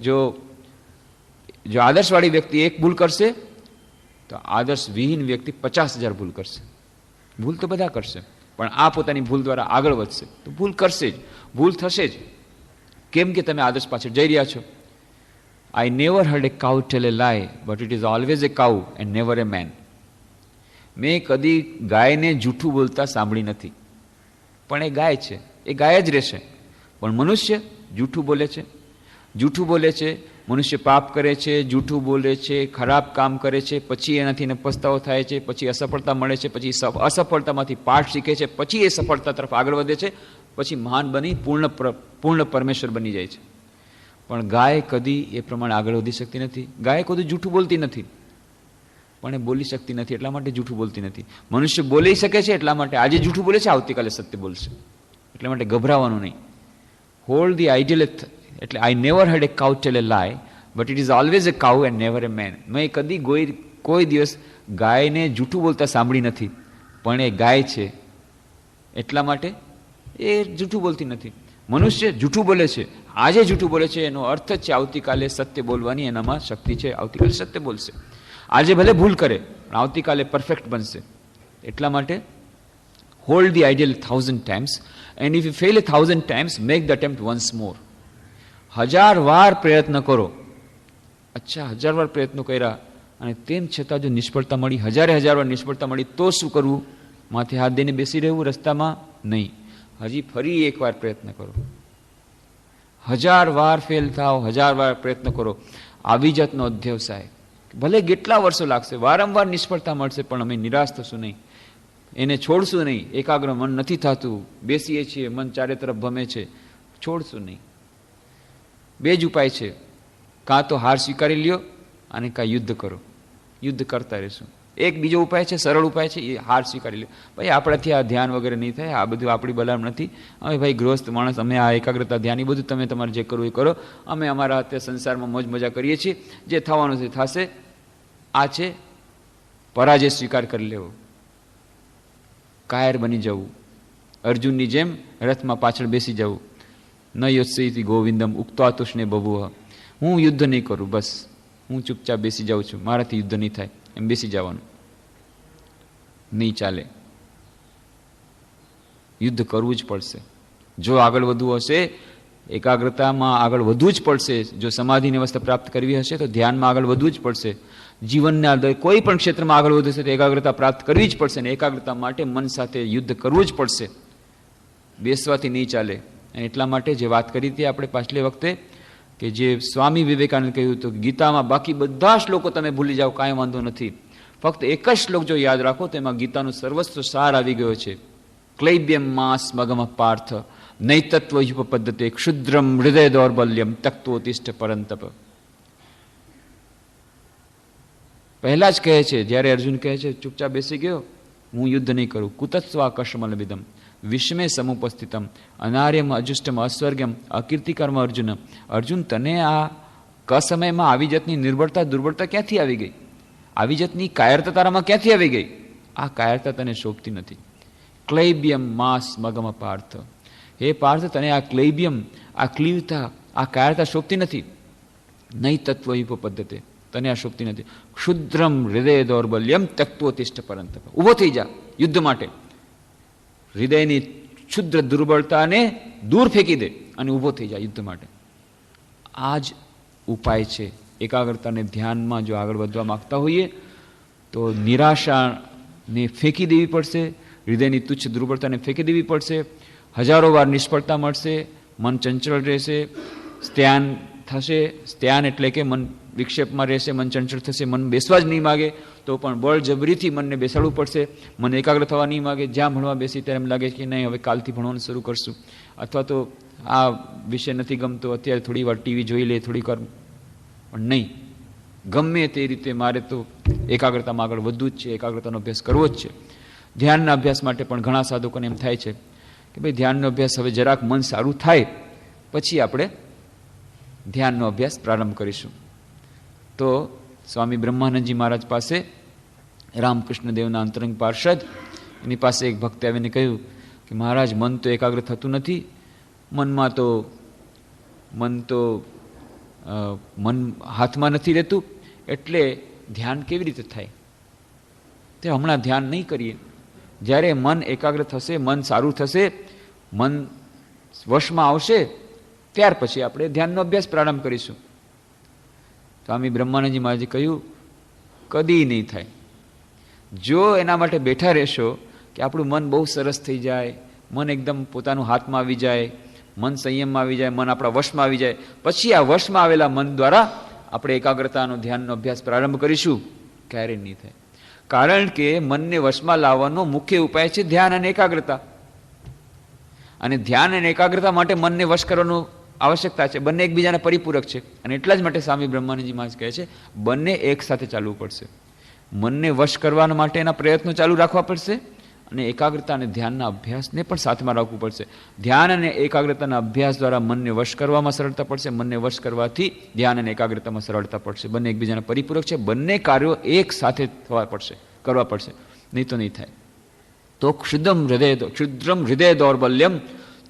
Speaker 1: જો આદર્શવાળી વ્યક્તિ 1 ભૂલ કરશે તો આદર્શ વિહીન વ્યક્તિ 50,000 ભૂલ કરશે. ભૂલ તો બધા કરશે, પણ આ પોતાની ભૂલ દ્વારા આગળ વધશે તો ભૂલ કરશે જ, ભૂલ થશે જ. કેમ કે તમે આદર્શ પાછળ જઈ રહ્યા છો. I never hard A cow tell a lie, but it is always a cow and never a man. મેં કદી ગાયને જૂઠું બોલતા સાંભળી નથી, પણ એ ગાય છે, એ ગાય જ રહેશે. પણ મનુષ્ય જૂઠું બોલે છે, જૂઠું બોલે છે, મનુષ્ય પાપ કરે છે, જૂઠું બોલે છે, ખરાબ કામ કરે છે, પછી એનાથી પસ્તાવો થાય છે, પછી અસફળતા મળે છે, પછી અસફળતામાંથી પાઠ શીખે છે, પછી એ સફળતા તરફ આગળ વધે છે, પછી મહાન બની પૂર્ણ પરમેશ્વર બની જાય છે. પણ ગાય કદી એ પ્રમાણે આગળ વધી શકતી નથી. ગાય કદી જૂઠું બોલતી નથી, પણ એ બોલી શકતી નથી, એટલા માટે જૂઠું બોલતી નથી. મનુષ્ય બોલી શકે છે, એટલા માટે આજે જૂઠું બોલે છે, આવતીકાલે સત્ય બોલશે. એટલા માટે ગભરાવાનું નહીં. Hold the ideal. એટલે I never had a cow tell a lie, but it is always a cow and never a man. મેં કદી કોઈ દિવસ ગાયને જૂઠું બોલતા સાંભળી નથી, પણ એ ગાય છે એટલા માટે એ જૂઠું બોલતી નથી. મનુષ્ય જૂઠું બોલે છે, આજે જૂઠું બોલે છે, એનો અર્થ જ છે આવતીકાલે સત્ય બોલવાની એનામાં શક્તિ છે, આવતીકાલે સત્ય બોલશે. આજે ભલે ભૂલ કરે પણ આવતીકાલે પરફેક્ટ બનશે. એટલા માટે hold the ideal 1000 times, and if you fail 1000 times, make the attempt once મોર. 1000 વાર પ્રયત્ન કરો. અચ્છા, 1000 વાર પ્રયત્નો કર્યા અને તેમ છતાં જો નિષ્ફળતા મળી, 1000 વાર નિષ્ફળતા મળી, તો શું કરવું? માથે હાથ દઈને બેસી રહેવું રસ્તામાં? નહીં, હજી ફરી 1 વાર પ્રયત્ન કરો. 1000 વાર ફેલ થાવ, 1000 વાર પ્રયત્ન કરો. આવી જાતનો અધ્યવસાય. ભલે કેટલા વર્ષો લાગશે, વારંવાર નિષ્ફળતા મળશે, પણ અમે નિરાશ થશું નહીં, એને છોડશું નહીં. એકાગ્ર મન નથી થતું, બેસીએ છીએ, મન ચારે તરફ ભમે છે, છોડશું નહીં. 2 જ ઉપાય છે, કાં તો હાર સ્વીકારી લ્યો અને કાં યુદ્ધ કરો. યુદ્ધ કરતા રહેશું. એક બીજો ઉપાય છે, સરળ ઉપાય છે, એ હાર સ્વીકારી લ્યો. ભાઈ આપણાથી આ ધ્યાન વગેરે નહીં થાય, આ બધું આપણી બલામ નથી. અમે ભાઈ ગૃહસ્થ માણસ, અમે આ એકાગ્રતા ધ્યાન એ બધું તમે તમારે જે કરવું એ કરો. અમે અમારા અત્યારે સંસારમાં મોજ મજા કરીએ છીએ, જે થવાનું છે થશે. આ છે પરાજય સ્વીકાર કરી લેવો, કાયર બની જવું, અર્જુનની જેમ રથમાં પાછળ બેસી જવું. ન યોત્સયતિ ગોવિંદમ ઉક્ત્વા તુષ્ણે બભુવ. હું યુદ્ધ નહીં કરું, બસ હું ચૂપચાપ બેસી જાઉં છું, મારાથી યુદ્ધ નહીં થાય, એમ બેસી જવાનું નહીં ચાલે. યુદ્ધ કરવું જ પડશે. જો આગળ વધવું હશે, એકાગ્રતામાં આગળ વધવું જ પડશે. જો સમાધિની અવસ્થા પ્રાપ્ત કરવી હશે તો ધ્યાનમાં આગળ વધવું જ પડશે. જીવનના અંદર કોઈ પણ ક્ષેત્રમાં આગળ વધવું હશે તો એકાગ્રતા પ્રાપ્ત કરવી જ પડશે. ને એકાગ્રતા માટે મન સાથે યુદ્ધ કરવું જ પડશે, બેસવાથી નહીં ચાલે. અને એટલા માટે જે વાત કરી હતી આપણે પાછલી વખતે, કે જે સ્વામી વિવેકાનંદ કહ્યું હતું, ગીતામાં બાકી બધા શ્લોકો તમે ભૂલી જાઓ, કાંઈ વાંધો નથી, ફક્ત એક જ શ્લોક જો યાદ રાખો તો એમાં ગીતાનું સર્વસ્વ સાર આવી ગયો છે. ક્લૈબ્યમ માસ મગમ પાર્થ નૈતત્વ યુપપદ્ધતે ક્ષુદ્રમ હૃદય દૌર્બલ્યમ તક્તોતિષ્ઠ પરંતપ. પહેલા જ કહે છે, જ્યારે અર્જુન કહે છે ચૂપચાપ બેસી ગયો, હું યુદ્ધ નહીં કરું, કુતસ્વા કશ્મલ વિદમ, વિષમે સમુપસ્થિતમ અનાર્યમ અજુષ્ટમ અસ્વર્ગમ અકીર્તિકર્મ અર્જુન. અર્જુન, તને આ કસમયમાં આવી જાતની નિર્બળતા દુર્બળતા ક્યાંથી આવી ગઈ? આવી જાતની કાયરતા તારામાં ક્યાંથી આવી ગઈ? આ કાયરતા તને શોભતી નથી. ક્લૈબ્યમ માસ મગમ પાર્થ. હે પાર્થ, તને આ ક્લૈબ્યમ, આ ક્લીવતા, આ કાયરતા શોભતી નથી. નહીં તત્વ પદ્ધતિ, તને આ શોભતી નથી. ક્ષુદ્રમ હૃદય દૌર્બલ્યમ તક્તોતિષ્ઠ પરંતપ. ઊભો થઈ જા યુદ્ધ માટે. હૃદયની ક્ષુદ્ર દુર્બળતાને દૂર ફેંકી દે અને ઊભો થઈ જા યુદ્ધ માટે. આ જ ઉપાય છે. એકાગ્રતાને ધ્યાનમાં જો આગળ વધવા માગતા હોઈએ તો નિરાશાને ફેંકી દેવી પડશે, હૃદયની તુચ્છ દુર્બળતાને ફેંકી દેવી પડશે. હજારો વાર નિષ્ફળતા મળશે, મન ચંચળ રહેશે, સ્ત્યાન થશે. સ્ત્યાન એટલે કે મન વિક્ષેપમાં રહેશે, મન ચંચળ થશે, મન બેસવા જ નહીં માગે તો પણ બળજબરીથી મનને બેસાડવું પડશે. મન એકાગ્ર થવા નહીં માગે. જ્યાં ભણવા બેસી ત્યારે એમ લાગે કે નહીં, હવે કાલથી ભણવાનું શરૂ કરશું, અથવા તો આ વિષય નથી ગમતો, અત્યારે થોડી વાર ટીવી જોઈ લે, થોડીક વાર. પણ નહીં, ગમે તે રીતે મારે તો એકાગ્રતામાં આગળ વધવું જ છે, એકાગ્રતાનો અભ્યાસ કરવો જ છે. ધ્યાનના અભ્યાસ માટે પણ ઘણા સાધકોને એમ થાય છે કે ભાઈ ધ્યાનનો અભ્યાસ હવે જરાક મન સારું થાય પછી આપણે ધ્યાનનો અભ્યાસ પ્રારંભ કરીશું. તો સ્વામી બ્રહ્માનંદજી મહારાજ પાસે રામકૃષ્ણ દેવના અંતરંગ પાર્ષદ, એની પાસે એક ભક્તે આવીને કહ્યું કે મહારાજ, મન તો એકાગ્ર થતું નથી, મન હાથમાં નથી રહેતું, એટલે ધ્યાન કેવી રીતે થાય? તે હમણાં ધ્યાન નહીં કરીએ. જ્યારે મન એકાગ્ર થશે, મન સારું થશે, મન વશમાં આવશે, ત્યાર પછી આપણે ધ્યાનનો અભ્યાસ પ્રારંભ કરીશું. સ્વામી બ્રહ્માનંદજી મહારાજે કહ્યું, કદી નહીં થાય. જો એના માટે બેઠા રહેશો કે આપણું મન બહુ સરસ થઈ જાય, મન એકદમ પોતાનું હાથમાં આવી જાય, મન સંયમમાં આવી જાય, મન આપણા વશમાં આવી જાય, પછી આ વશમાં આવેલા મન દ્વારા આપણે એકાગ્રતાનો ધ્યાનનો અભ્યાસ પ્રારંભ કરીશું, ક્યારેય નહીં થાય. કારણ કે મનને વશમાં લાવવાનો મુખ્ય ઉપાય છે ધ્યાન અને એકાગ્રતા. અને ધ્યાન અને એકાગ્રતા માટે મનને વશ કરવાનું આવશ્યકતા છે. બંને એકબીજાના પરિપૂરક છે. અને એટલા જ માટે સ્વામી બ્રહ્માનંદજી મહારાજ કહે છે બંને એક સાથે ચાલવું પડશે. મનને વશ કરવા માટે એના પ્રયત્નો ચાલુ રાખવા પડશે, અને એકાગ્રતા અને ધ્યાનના અભ્યાસને પણ સાથમાં રાખવું પડશે. ધ્યાન અને એકાગ્રતાના અભ્યાસ દ્વારા મનને વશ કરવામાં સરળતા પડશે, મનને વશ કરવાથી ધ્યાન અને એકાગ્રતામાં સરળતા પડશે. બંને એકબીજાના પરિપૂરક છે. બંને કાર્યો એક સાથે કરવા પડશે, નહીં તો નહીં થાય. તો ક્ષુદ્રમ હૃદય દૌર્બલ્યમ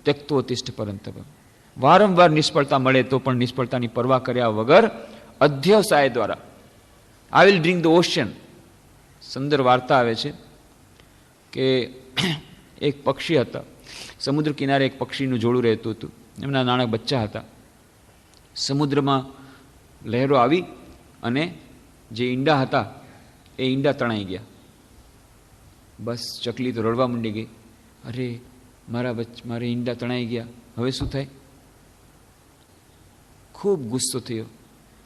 Speaker 1: ત્યક્તોતિષ્ઠ પરંતપ. વારંવાર નિષ્ફળતા મળે તો પણ નિષ્ફળતાની પરવા કર્યા વગર અધ્યવસાય દ્વારા I will drink the ocean. સુંદર વાર્તા આવે છે કે એક પક્ષી હતા, સમુદ્ર કિનારે એક પક્ષીનું જોડું રહેતું હતું. એમના નાના બચ્ચા હતા. સમુદ્રમાં લહેરો આવી અને જે ઈંડા હતા એ ઈંડા તણાઈ ગયા. બસ ચકલી તો રડવા માંડી ગઈ, અરે મારે ઈંડા તણાઈ ગયા, હવે શું થાય? ખૂબ ગુસ્સો થયો.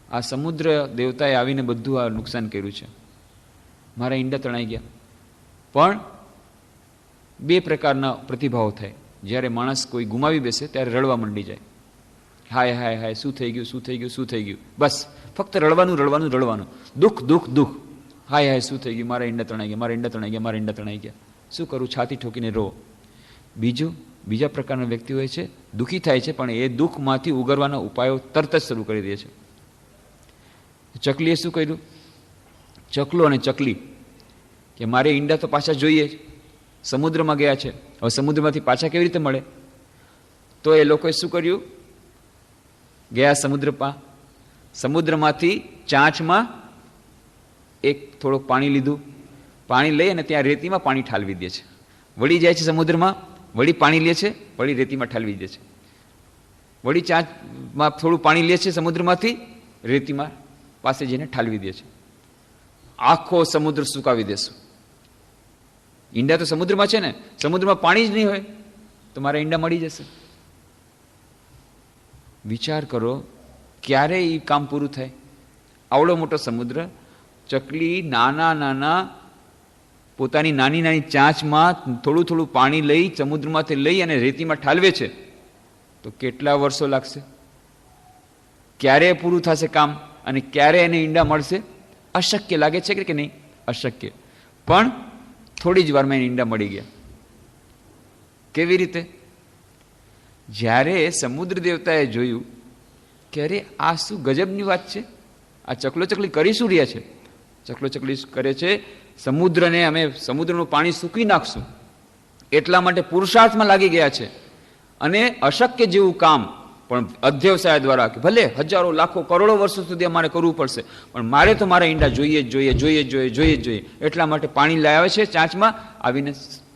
Speaker 1: આ સમુદ્ર દેવતાએ આવીને બધું આ નુકસાન કર્યું છે, મારા ઈંડા તણાઈ ગયા. પણ બે પ્રકારના પ્રતિભાવો થાય. જ્યારે માણસ કોઈ ગુમાવી બેસે ત્યારે રડવા માંડી જાય, હાય હાય હાય, શું થઈ ગયું, શું થઈ ગયું, શું થઈ ગયું. બસ ફક્ત રડવાનું. દુઃખ, હાય હાય, શું થઈ ગયું, મારા ઈંડા તણાઈ ગયા. શું કરું? છાતી ઠોકીને રો. બીજા પ્રકારના વ્યક્તિ હોય છે, દુઃખી થાય છે, પણ એ દુઃખમાંથી ઉગરવાના ઉપાયો તરત જ શરૂ કરી દે છે. ચકલીએ શું કર્યું? ચકલો અને ચકલી કે મારે ઈંડા તો પાછા જોઈએ, સમુદ્રમાં ગયા છે, હવે સમુદ્રમાંથી પાછા કેવી રીતે મળે? તો એ લોકોએ શું કર્યું? ગયા સમુદ્રમાંથી ચાંચમાં એક થોડુંક પાણી લીધું. પાણી લઈ અને ત્યાં રેતીમાં પાણી ઠાલવી દે છે. વળી જાય છે સમુદ્રમાં, વળી પાણી લે છે, વળી રેતીમાં ઠાલવી દે છે. વળી ચાંચમાં થોડું પાણી લે છે સમુદ્રમાંથી, રેતીમાં પાસે જઈને ઠાલવી દે છે. આખો સમુદ્ર સુકાવી દેશું. ઈંડા તો સમુદ્રમાં છે ને, સમુદ્રમાં પાણી જ નહીં હોય તો મારા ઈંડા મળી જશે. વિચાર કરો, ક્યારે એ કામ પૂરું થાય? આવડો મોટો સમુદ્ર, ચકલી નાના પોતાની નાની ચાંચમાં થોડું પાણી લઈ સમુદ્રમાંથી લઈ અને રેતીમાં ઠાલવે છે, તો કેટલા વર્ષો લાગશે? ક્યારે પૂરું થશે કામ અને ક્યારે એને ઈંડા મળશે? અશક્ય લાગે છે કે નહીં? અશક્ય. પણ થોડી જ વારમાં એને ઈંડા મળી ગયા. કેવી રીતે? જ્યારે સમુદ્ર દેવતાએ જોયું કે અરે આ શું ગજબની વાત છે, આ ચકલી કરી શું રહ્યા છે? ચકલી કરે છે સમુદ્રને અમે સમુદ્રનું પાણી સૂકવી નાખશું એટલા માટે પુરુષાર્થમાં લાગી ગયા છે. અને અશક્ય જેવું કામ પણ અધ્યવસાય દ્વારા, કે ભલે હજારો લાખો કરોડો વર્ષો સુધી અમારે કરવું પડશે, પણ મારે તો મારા ઈંડા જોઈએ જોઈએ. એટલા માટે પાણી લાવે છે ચાંચમાં, આવીને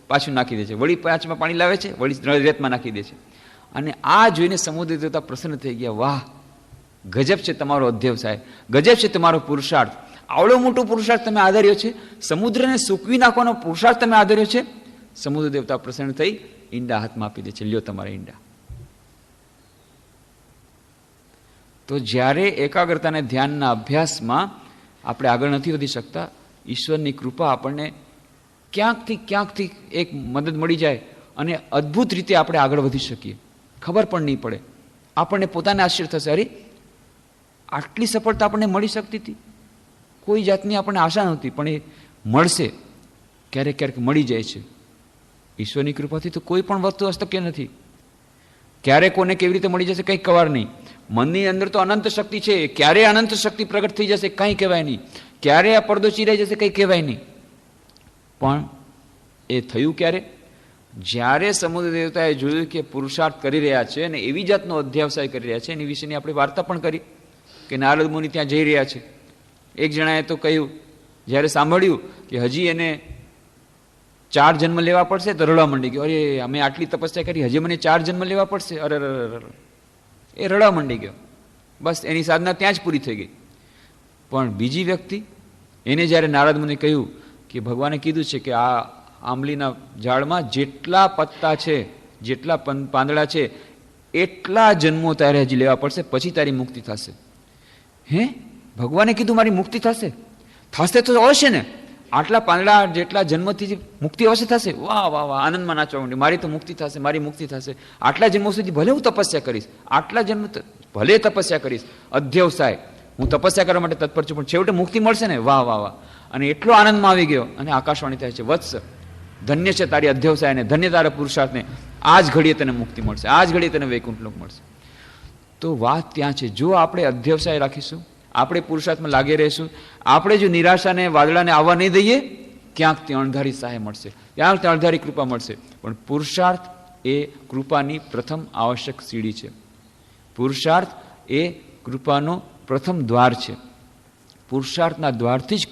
Speaker 1: પાછું નાખી દે છે. વળી ચાંચમાં પાણી લાવે છે, વળી રેતમાં નાખી દે છે. અને આ જોઈને સમુદ્ર દેવતા પ્રસન્ન થઈ ગયા. વાહ, ગજબ છે તમારો અધ્યવસાય, ગજબ છે તમારો પુરુષાર્થ. આવડો મોટો પુરુષાર્થ તમે આદર્યો છે, સમુદ્રને સૂકવી નાખવાનો પુરુષાર્થ તમે આદર્યો છે. સમુદ્ર દેવતા પ્રસન્ન થઈ ઈંડા હાથમાં આપી દે છે, લ્યો તમારા ઈંડા. તો જ્યારે એકાગ્રતા અને ધ્યાનના અભ્યાસમાં આપણે આગળ નથી વધી શકતા, ઈશ્વરની કૃપા આપણને ક્યાંકથી એક મદદ મળી જાય અને અદ્ભુત રીતે આપણે આગળ વધી શકીએ, ખબર પણ નહીં પડે. આપણને પોતાને આશ્ચર્ય થશે, અરે આટલી સફળતા આપણને મળી શકતી હતી, કોઈ જાતની આપણને આશા નહોતી, પણ એ મળશે, ક્યારેક મળી જાય છે. ઈશ્વરની કૃપાથી તો કોઈ પણ વસ્તુ અશક્ય નથી. ક્યારે કોને કેવી રીતે મળી જશે કંઈ ખબર નહીં. મનની અંદર તો અનંત શક્તિ છે, ક્યારે અનંત શક્તિ પ્રગટ થઈ જશે કંઈ કહેવાય નહીં, ક્યારે આ પડદો ચીરાઈ જશે કંઈ કહેવાય નહીં. પણ એ થયું ક્યારે? જ્યારે સમુદ્ર દેવતાએ જોયું કે પુરુષાર્થ કરી રહ્યા છે અને એવી જાતનો અધ્યવસાય કરી રહ્યા છે, એની વિશેની આપણે વાર્તા પણ કરી કે નારદ મુનિ ત્યાં જઈ રહ્યા છે. એક જણાએ તો કહ્યું, જ્યારે સાંભળ્યું કે હજી એને 4 જન્મ લેવા પડશે તો રડવા માંડી ગયો. અરે અમે આટલી તપસ્યા કરી, હજી મને 4 જન્મ લેવા પડશે? અરે એ રડવા માંડી ગયો. બસ એની સાધના ત્યાં જ પૂરી થઈ ગઈ. પણ બીજી વ્યક્તિ, એને જ્યારે નારદ મુનિએ કહ્યું કે ભગવાને કીધું છે કે આ આંબલીના ઝાડમાં જેટલા પત્તા છે, જેટલા પાંદડા છે, એટલા જન્મો તારે હજી લેવા પડશે, પછી તારી મુક્તિ થશે. હે, ભગવાને કીધું મારી મુક્તિ થશે? થશે તો અવશ્ય ને, આટલા પાંદડા જેટલા જન્મથી મુક્તિ અવશ્ય થશે. વાહ વાહ વાહ, આનંદમાં નાચવા માંડી, મારી તો મુક્તિ થશે, મારી મુક્તિ થશે. આટલા જન્મો સુધી ભલે હું તપસ્યા કરીશ, આટલા જન્મ ભલે તપસ્યા કરીશ, અધ્યવસાય હું તપસ્યા કરવા માટે તત્પર છું, પણ છેવટે મુક્તિ મળશે ને. વાહ વાહ વાહ. અને એટલો આનંદમાં આવી ગયો અને આકાશવાણી થાય છે, વત્સ ધન્ય છે તારી અધ્યવસાયને, ધન્ય તારા પુરુષાર્થને, આ જ ઘડીએ તને મુક્તિ મળશે, આ જ ઘડીએ તને વૈકુંઠ લોક મળશે. તો વાત ત્યાં છે, જો આપણે અધ્યવસાય રાખીશું, આપણે પુરુષાર્થમાં લાગી રહીશું, આપણે જો નિરાશાને વાદળાને આવવા નહીં દઈએ, ક્યાંક ત્યાં અણધારી સહાય મળશે, ક્યાંક ત્યાં અણધારી કૃપા મળશે. પણ પુરુષાર્થ એ કૃપાની પ્રથમ આવશ્યક સીડી છે. પુરુષાર્થ એ કૃપાનો પ્રથમ દ્વાર છે. પુરુષાર્થના દ્વારથી જ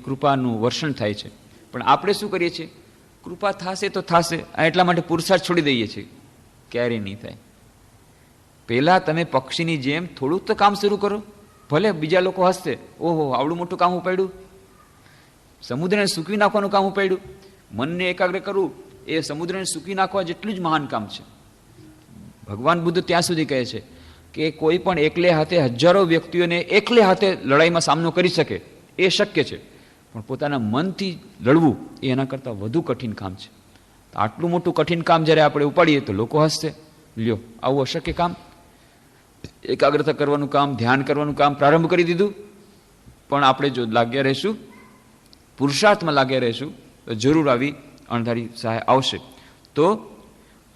Speaker 1: કૃપાનું વર્ષણ થાય છે. પણ આપણે શું કરીએ છીએ? કૃપા થશે તો થશે, એટલા માટે પુરુષાર્થ છોડી દઈએ છીએ. ક્યારેય નહીં થાય. પહેલા તમે પક્ષીની જેમ થોડુંક તો કામ શરૂ કરો, ભલે બીજા લોકો હસશે, ઓહો આવડું મોટું કામ ઉપાડ્યું, સમુદ્રને સૂકવી નાખવાનું કામ ઉપાડ્યું. મનને એકાગ્ર કરવું એ સમુદ્રને સૂકવી નાખવા જેટલું જ મહાન કામ છે. ભગવાન બુદ્ધ ત્યાં સુધી કહે છે કે કોઈ પણ એકલે હાથે હજારો વ્યક્તિઓને એકલે હાથે લડાઈમાં સામનો કરી શકે એ શક્ય છે, પણ પોતાના મનથી લડવું એ એના કરતાં વધુ કઠિન કામ છે. આટલું મોટું કઠિન કામ જ્યારે આપણે ઉપાડીએ તો લોકો હસશે, લ્યો આવું અશક્ય કામ. એકાગ્રતા કરવાનું કામ, ધ્યાન કરવાનું કામ પ્રારંભ કરી દીધું. પણ આપણે જો લાગ્યા રહીશું, પુરુષાર્થમાં લાગ્યા રહીશું, તો જરૂર આવી અણધારી સહાય આવશે. તો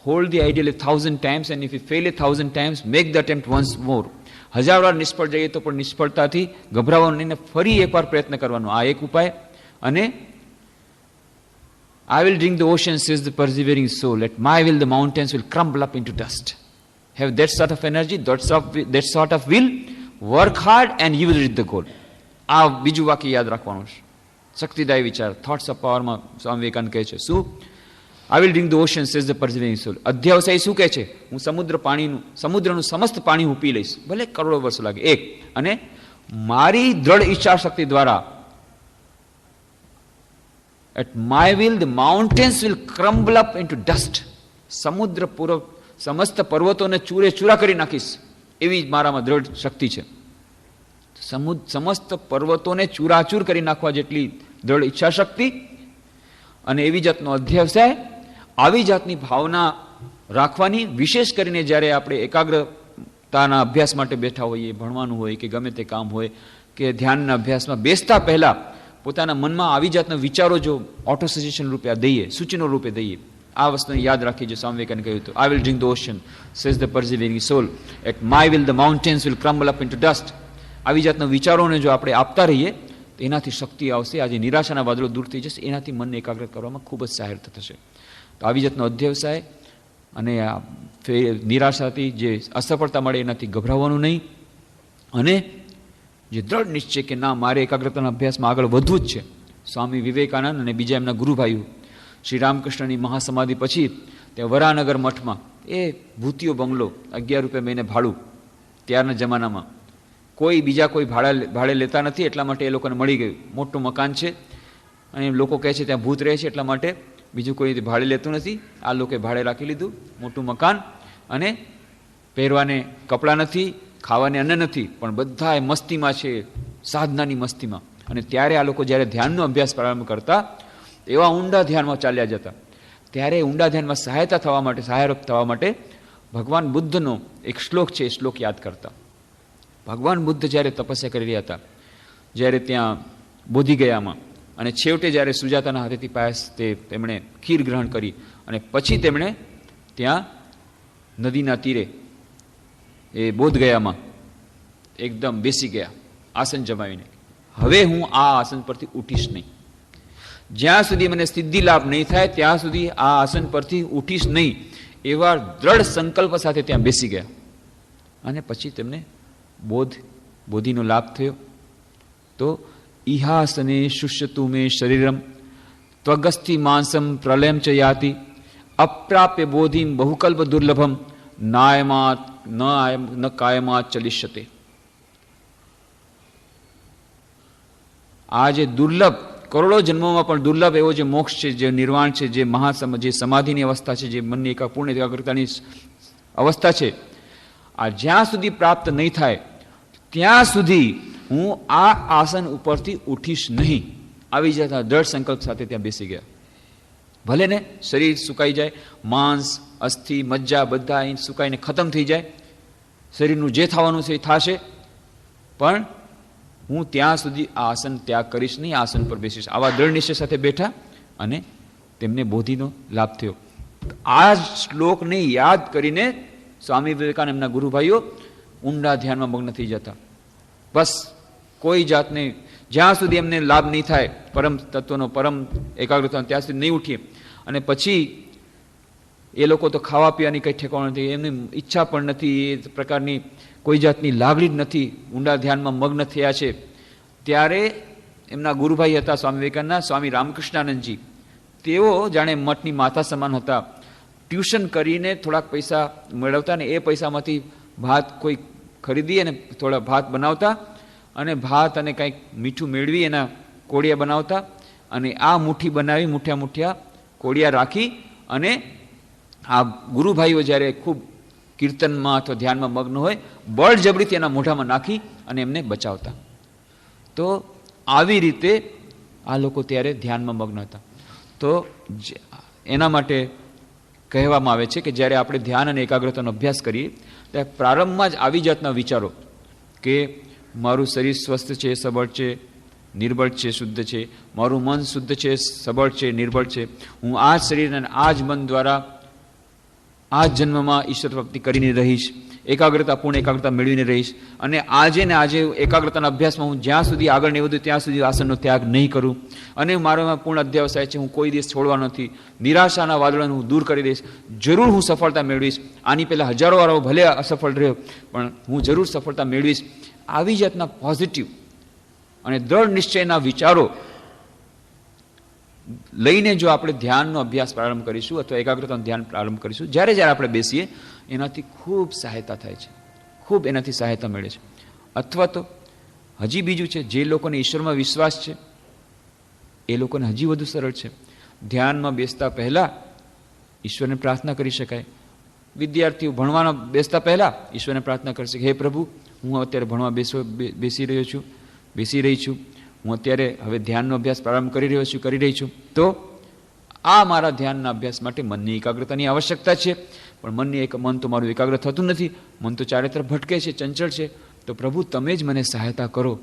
Speaker 1: hold the ideal 1000 times and if you fail 1000 times make the attempt once more. 1000 વાર નિષ્ફળ જઈએ તો પણ નિષ્ફળતાથી ગભરાવાનું નહીં, ફરી એકવાર પ્રયત્ન કરવાનો, આ એક ઉપાય. અને I will drink the ocean, says the persevering soul. At my will the mountains will crumble up into dust. Have that sort of energy, that sort of will, work hard and you will reach the goal. આ બીજું વાક્ય યાદ રાખવાનું છે. શક્તિદાયી વિચાર, thoughts of પાવરમાં સ્વામી વિવેકાનંદ કહે છે શું? I will drink the ocean, says the persevering soul. અધ્યવસાય શું કહે છે? હું સમુદ્રનું સમસ્ત પાણી હું પી લઈશ, ભલે કરોડો વર્ષો લાગે. એક, અને મારી દ્રઢ ઈચ્છા શક્તિ દ્વારા, at my will the mountains will crumble up into dust. સમુદ્ર પૂરો સમસ્ત પર્વતોને ચૂરે ચૂરા કરી નાખીશ, એવી મારામાં દ્રઢ શક્તિ છે. સમસ્ત પર્વતોને ચૂરાચૂર કરી નાખવા જેટલી દ્રઢ ઈચ્છા શક્તિ અને એવી જાતનો અધ્યવસાય, આવી જાતની ભાવના રાખવાની. વિશેષ કરીને જ્યારે આપણે એકાગ્રતાના અભ્યાસ માટે બેઠા હોઈએ, ભણવાનું હોય કે ગમે તે કામ હોય કે ધ્યાનના અભ્યાસમાં બેસતા પહેલા પોતાના મનમાં આવી જાતના વિચારો જો ઓટો સજેશન રૂપે દઈએ, સૂચનો રૂપે દઈએ, આ વસ્તુને યાદ રાખીજો. સ્વામી વિવેકાનંદે કહ્યું હતું, I will drink the ocean, says the persevering soul, at my will the mountains will crumble up into dust. આવી જાતના વિચારોને જો આપણે આપતા રહીએ તો એનાથી શક્તિ આવશે. આજે નિરાશાના વાદળો દૂર થઈ જશે, એનાથી મનને એકાગ્ર કરવામાં ખૂબ જ સહાયતા થશે. તો આવી જાતનો અધ્યવસાય અને આ નિરાશાથી જે અસફળતા મળે એનાથી ગભરાવાનું નહીં, અને જે દ્રઢ નિશ્ચય કે ના, મારે એકાગ્રતાના અભ્યાસમાં આગળ વધવું જ છે. સ્વામી વિવેકાનંદ અને બીજા એમના ગુરુભાઈઓ શ્રી રામકૃષ્ણની મહાસમાધિ પછી ત્યાં વરાનગર મઠમાં એ ભૂતિયો બંગલો 11 રૂપિયા મહિને ભાડું, ત્યારના જમાનામાં કોઈ બીજા કોઈ ભાડે લેતા નથી, એટલા માટે એ લોકોને મળી ગયું. મોટું મકાન છે અને લોકો કહે છે ત્યાં ભૂત રહે છે, એટલા માટે બીજું કોઈ ભાડે લેતું નથી. આ લોકોએ ભાડે રાખી લીધું મોટું મકાન, અને પહેરવાને કપડાં નથી, ખાવાને અન્ન નથી, પણ બધા મસ્તીમાં છે, સાધનાની મસ્તીમાં. અને ત્યારે આ લોકો જ્યારે ધ્યાનનો અભ્યાસ પ્રારંભ કરતા, એવા ઊંડા ધ્યાનમાં ચાલ્યા જતા. ત્યારે ઊંડા ધ્યાનમાં સહાયરૂપ થવા માટે ભગવાન બુદ્ધનો એક શ્લોક છે, એ શ્લોક યાદ કરતા. ભગવાન બુદ્ધ જ્યારે તપસ્યા કરી રહ્યા હતા, જ્યારે ત્યાં બોધિગયામાં, અને છેવટે જ્યારે સુજાતાના હાથેથી પાયસ તેમણે ખીર ગ્રહણ કરી, અને પછી તેમણે ત્યાં નદીના તીરે એ બોધગયામાં એકદમ બેસી ગયા આસન જમાવીને. હવે હું આ આસન પરથી ઉઠીશ નહીં, જ્યાં સુધી મને સિદ્ધિ લાભ નહીં થાય ત્યાં સુધી આ આસન પરથી ઉઠીશ નહીં, એવા દ્રઢ સંકલ્પ સાથે ત્યાં બેસી ગયા. અને પછી તેમને બોધિનો લાભ થયો. તો ઇહાસને શુષ્યતુ મે શરીરમ ત્વગસ્થિ માંસમ પ્રલયમ ચ યાતિ અપ્રાપ્ય બોધિમ બહુકલ્પ દુર્લભમ નાયમાત ન કાયમાત ચલિષ્યતે. આ જે દુર્લભ, કરોડો જન્મોમાં પણ દુર્લભ એવો જે મોક્ષ છે, જે નિર્વાણ છે, જે જે સમાધિની અવસ્થા છે, જે મનની પૂર્ણ એકાગ્રતાની અવસ્થા છે, આ જ્યાં સુધી પ્રાપ્ત નહીં થાય ત્યાં સુધી હું આ આસન ઉપરથી ઉઠીશ નહીં. આવી જતા દ્રઢ સંકલ્પ સાથે ત્યાં બેસી ગયા. ભલે ને શરીર સુકાઈ જાય, માંસ, અસ્થિ, મજ્જા બધા અહીં સુકાઈને ખતમ થઈ જાય, શરીરનું જે થવાનું છે એ થશે, પણ હું ત્યાં સુધી આ આસન ત્યાગ કરીશ નહીં, આસન પર બેસીશ. આવા દ્રઢ નિશ્ચય સાથે બેઠા અને તેમને બોધિનો લાભ થયો. આ શ્લોકને યાદ કરીને સ્વામી વિવેકાનંદ એમના ગુરુભાઈઓ ઊંડા ધ્યાનમાં મગ્ન થઈ જતા. બસ કોઈ જાતને જ્યાં સુધી એમને લાભ નહીં થાય પરમ તત્વનો, પરમ એકાગ્રતા, ત્યાં સુધી નહીં ઉઠીએ. અને પછી એ લોકો તો ખાવા પીવાની કંઈ ઠેકાણું નથી, એમની ઈચ્છા પણ નથી, એ પ્રકારની કોઈ જાતની લાગણી જ નથી, ઊંડા ધ્યાનમાં મગ્ન થયા છે. ત્યારે એમના ગુરુભાઈ હતા સ્વામી વિવેકાનંદના, સ્વામી રામકૃષ્ણાનંદજી. તેઓ જાણે મઠની માતા સમાન હતા. ટ્યુશન કરીને થોડાક પૈસા મેળવતા, ને એ પૈસામાંથી ભાત કોઈ ખરીદી અને થોડા ભાત બનાવતા, અને ભાત અને કંઈક મીઠું મેળવી એના કોળિયા બનાવતા, અને આ મુઠ્ઠી બનાવી મુઠ્ઠિયા કોળિયા રાખી, અને આ ગુરુભાઈઓ જ્યારે ખૂબ કીર્તનમાં અથવા ધ્યાનમાં મગ્ન હોય, બળજબરીથી એના મોઢામાં નાખી અને એમને બચાવતા. તો આવી રીતે આ લોકો ત્યારે ધ્યાનમાં મગ્ન હતા. તો એના માટે કહેવામાં આવે છે કે જ્યારે આપણે ધ્યાન અને એકાગ્રતાનો અભ્યાસ કરીએ ત્યારે પ્રારંભમાં જ આવી જાતના વિચારો કે મારું શરીર સ્વસ્થ છે, સબળ છે, નિર્બળ છે, શુદ્ધ છે, મારું મન શુદ્ધ છે, સબળ છે, નિર્બળ છે, હું આ જ શરીર અને આ જ મન દ્વારા આ જ જન્મમાં ઈશ્વર પ્રાપ્તિ કરીને રહીશ, એકાગ્રતા, પૂર્ણ એકાગ્રતા મેળવીને રહીશ, અને આજે એકાગ્રતાના અભ્યાસમાં હું જ્યાં સુધી આગળ નહીં વધું ત્યાં સુધી આસનનો ત્યાગ નહીં કરું, અને મારામાં પૂર્ણ અધ્યાવસાય છે, હું કોઈ દિવસ છોડવાનો નથી, નિરાશાના વાદળોને હું દૂર કરી દઈશ, જરૂર હું સફળતા મેળવીશ, આની પહેલાં હજારો વાર ભલે અસફળ રહ્યો પણ હું જરૂર સફળતા મેળવીશ. આવી જાતના પોઝિટિવ અને દ્રઢ નિશ્ચયના વિચારો લઈને જો આપણે ધ્યાનનો અભ્યાસ પ્રારંભ કરીશું અથવા એકાગ્રતાનું ધ્યાન પ્રારંભ કરીશું, જ્યારે આપણે બેસીએ એનાથી ખૂબ સહાયતા થાય છે, ખૂબ એનાથી સહાયતા મળે છે. અથવા તો હજી બીજું છે, જે લોકોને ઈશ્વરમાં વિશ્વાસ છે એ લોકોને હજી વધુ સરળ છે. ધ્યાનમાં બેસતા પહેલાં ઈશ્વરને પ્રાર્થના કરી શકાય. વિદ્યાર્થીઓ ભણવાના બેસતા પહેલાં ઈશ્વરને પ્રાર્થના કરી શકે, હે પ્રભુ, હું અત્યારે ભણવા બેસી રહી છું, હું અત્યારે હવે ધ્યાનનો અભ્યાસ પ્રારંભ કરી રહી છું. તો આ મારા ધ્યાનના અભ્યાસ માટે મનની એકાગ્રતાની આવશ્યકતા છે, પણ મન તો મારું એકાગ્ર થતું નથી, મન તો ચારે તરફ ભટકે છે, ચંચળ છે. તો પ્રભુ તમે જ મને સહાયતા કરો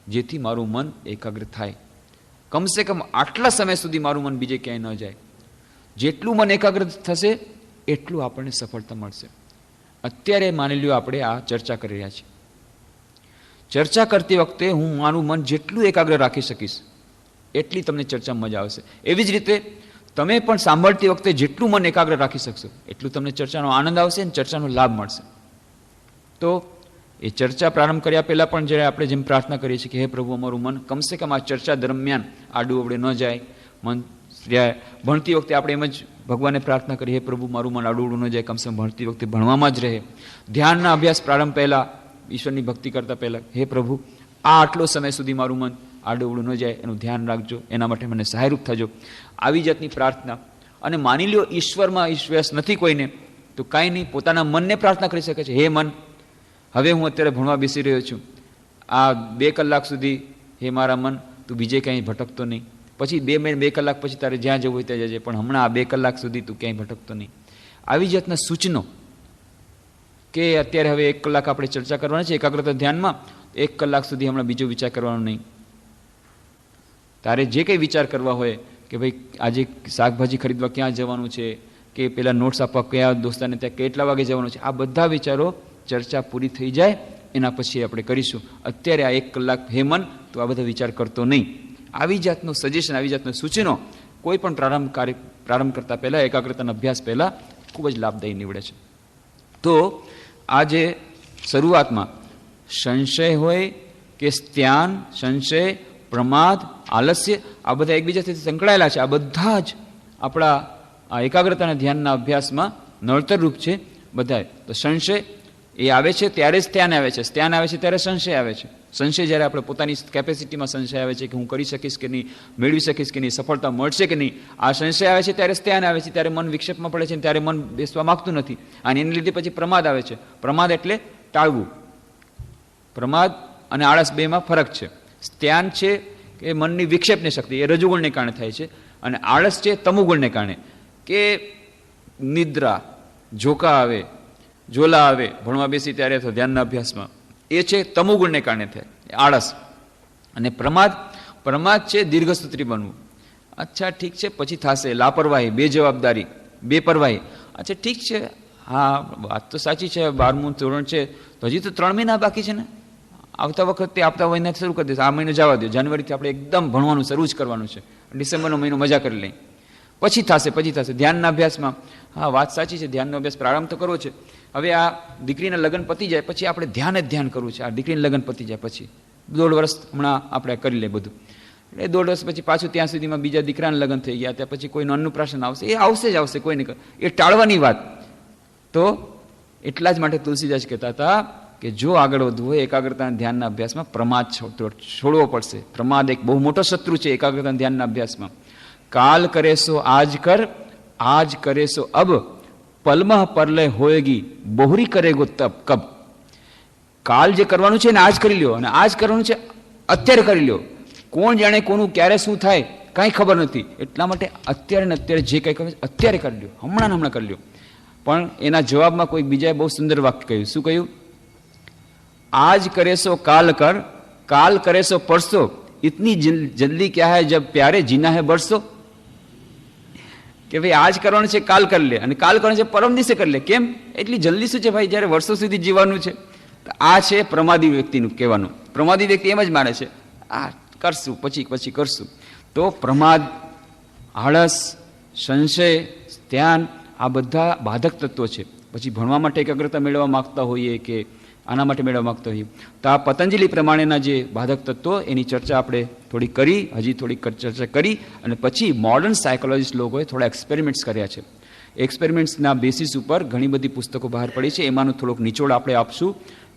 Speaker 1: જેથી મારું મન એકાગ્ર થાય, કમસે કમ આટલા સમય સુધી મારું મન બીજે ક્યાંય ન જાય. જેટલું મન એકાગ્ર થશે એટલું આપણને સફળતા મળશે. અત્યારે માની લ્યો આપણે આ ચર્ચા કરી રહ્યા છીએ. ચર્ચા કરતી વખતે હું મારું મન જેટલું એકાગ્ર રાખી શકીશ એટલી તમને ચર્ચામાં મજા આવશે. એવી જ રીતે તમે પણ સાંભળતી વખતે જેટલું મન એકાગ્ર રાખી શકશો એટલું તમને ચર્ચાનો આનંદ આવશે અને ચર્ચાનો લાભ મળશે. તો એ ચર્ચા પ્રારંભ કર્યા પહેલાં પણ જ્યારે આપણે જેમ પ્રાર્થના કરીએ છીએ કે હે પ્રભુ, અમારું મન કમસે કમ આ ચર્ચા દરમિયાન આડું અવડે ન જાય. મન ભણતી વખતે આપણે એમ જ ભગવાનને પ્રાર્થના કરીએ, હે પ્રભુ મારું મન આડું અવડું ન જાય, કમસે કમ ભણતી વખતે ભણવામાં જ રહે. ધ્યાનના અભ્યાસ પ્રારંભ પહેલાં, ઈશ્વરની ભક્તિ કરતાં પહેલાં, હે પ્રભુ આ આટલો સમય સુધી મારું મન આડું અવડું ન જાય એનું ધ્યાન રાખજો, એના માટે મને સહાયરૂપ થજો. આવી જાતની પ્રાર્થના. અને માની લ્યો ઈશ્વરમાં વિશ્વાસ નથી કોઈને, તો કાંઈ નહીં, પોતાના મનને પ્રાર્થના કરી શકે છે. હે મન, હવે હું અત્યારે ભણવા બેસી રહ્યો છું, આ 2 કલાક સુધી હે મારા મન તું બીજે ક્યાંય ભટકતો નહીં. પછી 2 કલાક પછી તારે જ્યાં જવું હોય ત્યાં જજે, પણ હમણાં આ 2 કલાક સુધી તું ક્યાંય ભટકતો નહીં. આવી જાતના સૂચનો કે અત્યારે હવે 1 કલાક આપણે ચર્ચા કરવાની છે એકાગ્રતા ધ્યાનમાં, 1 કલાક સુધી હમણાં બીજો વિચાર કરવાનો નહીં. તારે જે કંઈ વિચાર કરવા હોય કે ભાઈ આજે શાકભાજી ખરીદવા ક્યાં જવાનું છે, કે પેલા નોટ્સ આપવા કયા દોસ્તાને ત્યાં કેટલા વાગે જવાનું છે, આ બધા વિચારો ચર્ચા પૂરી થઈ જાય એના પછી આપણે કરીશું. અત્યારે આ 1 કલાક હે મન તો આ બધા વિચાર કરતો નહીં. આવી જાતનું સજેશન, આવી જાતનું સૂચનો કોઈ પણ પ્રારંભ કરતા પહેલાં, એકાગ્રતાના અભ્યાસ પહેલાં ખૂબ જ લાભદાયી નીવડે છે. તો આ જે શરૂઆતમાં સંશય હોય કે ધ્યાન, સંશય, પ્રમાદ, આલસ્ય, આ બધા એકબીજાથી સંકળાયેલા છે. આ બધા જ આપણા આ એકાગ્રતાના ધ્યાનના અભ્યાસમાં નડતરરૂપ છે બધાય. તો સંશય એ આવે છે ત્યારે જ ધ્યાન આવે છે, ધ્યાન આવે છે ત્યારે સંશય આવે છે. સંશય જ્યારે આપણે પોતાની કેપેસિટીમાં સંશય આવે છે કે હું કરી શકીશ કે નહીં, મેળવી શકીશ કે નહીં, સફળતા મળશે કે નહીં, આ સંશય આવે છે ત્યારે ધ્યાન આવે છે. ત્યારે મન વિક્ષેપમાં પડે છે, ત્યારે મન બેસવા માગતું નથી. અને એને લીધે પછી પ્રમાદ આવે છે. પ્રમાદ એટલે ટાળવું. પ્રમાદ અને આળસ બેમાં ફરક છે. ધ્યાન છે કે મનની વિક્ષેપની શક્તિ, એ રજુગુણને કારણે થાય છે. અને આળસ છે તમુગુણને કારણે, કે નિદ્રા, ઝોકા આવે, ઝોલા આવે ભણવા બેસી ત્યારે અથવા ધ્યાનના અભ્યાસમાં, એ છે તમુગુણને કારણે થાય આળસ. અને પ્રમાદ છે દીર્ઘસૂત્રી બનવું. અચ્છા ઠીક છે પછી થશે, લાપરવાહી, બેજવાબદારી, બેપરવાહી. અચ્છા ઠીક છે, હા વાત તો સાચી છે, 12મું ધોરણ છે તો હજી તો 3 મહિના બાકી છે ને, આવતા વખતે આવતા મહિનાથી શરૂ કરી દઈશું, આ મહિનો જવા દો, જાન્યુઆરીથી આપણે એકદમ ભણવાનું શરૂ જ કરવાનું છે, ડિસેમ્બરનો મહિનો મજા કરી લઈએ, પછી થશે. ધ્યાનના અભ્યાસમાં, હા વાત સાચી છે, ધ્યાનનો અભ્યાસ પ્રારંભ તો કરવો છે. હવે આ દીકરીના લગ્ન પતી જાય પછી આપણે ધ્યાન કરવું છે. આ દીકરીના લગ્ન પતી જાય પછી 1.5 વર્ષ હમણાં આપણે કરી લઈએ બધું, એટલે 1.5 વર્ષ પછી પાછું ત્યાં સુધીમાં બીજા દીકરાના લગ્ન થઈ ગયા, ત્યાં પછી કોઈનું અન્નપ્રાશન આવશે, એ આવશે જ આવશે, કોઈ નહીં, એ ટાળવાની વાત. તો એટલા જ માટે તુલસીદાસ કહેતા હતા કે જો આગળ વધવું હોય એકાગ્રતાના ધ્યાનના અભ્યાસમાં પ્રમાદ છોડવો પડશે. પ્રમાદ એક બહુ મોટો શત્રુ છે એકાગ્રતાના ધ્યાનના અભ્યાસમાં. કાલ કરે સો આજ કર, આજ કરે સો અબ, પલમહ પરલય હોયગી, બહોરી કરેગો તબ કબ. કાલ જે કરવાનું છે ને આજ કરી લ્યો, અને આજ કરવાનું છે અત્યારે કરી લ્યો. કોણ જાણે કોનું ક્યારે શું થાય કાંઈ ખબર નથી, એટલા માટે અત્યારે ને અત્યારે જે કંઈ કરે અત્યારે કરી લ્યો, હમણાં કરી લ્યો. પણ એના જવાબમાં કોઈ બીજાએ બહુ સુંદર વાક્ય કહ્યું. શું કહ્યું? આજ કરે સો કાલ કર, કાલ કરે સો પરસો, ઇતની જલ્દી ક્યા હૈ જબ પ્યારે જીના હૈ બરસો. કે ભાઈ આજ કરવાનું છે કાલ કરી લે, અને કાલ કરવાનું છે પરમ દિવસે કરી લે. કેમ એટલી જલ્દી શું છે ભાઈ, જ્યારે વર્ષો સુધી જીવવાનું છે. આ છે પ્રમાદી વ્યક્તિનું કહેવાનું. પ્રમાદી વ્યક્તિ એમ જ માને છે આ કરશું પછી કરશું. તો પ્રમાદ, આળસ, સંશય, ધ્યાન, આ બધા બાધક તત્વો છે. પછી ભણવા માટે એકાગ્રતા મેળવવા માગતા હોઈએ કે આના માટે મેળવવા માગતા હોઈએ, તો આ પતંજલિ પ્રમાણેના જે બાધક તત્વો એની ચર્ચા આપણે થોડી કરી, હજી થોડીક ચર્ચા કરી, અને પછી મોડર્ન સાયકોલોજીસ્ટ લોકોએ થોડા એક્સપેરિમેન્ટ્સ કર્યા છે. એક્સપેરિમેન્ટ્સના બેસિસ ઉપર ઘણી બધી પુસ્તકો બહાર પડી છે. એમાંનું થોડોક નિચોડ આપણે આપશું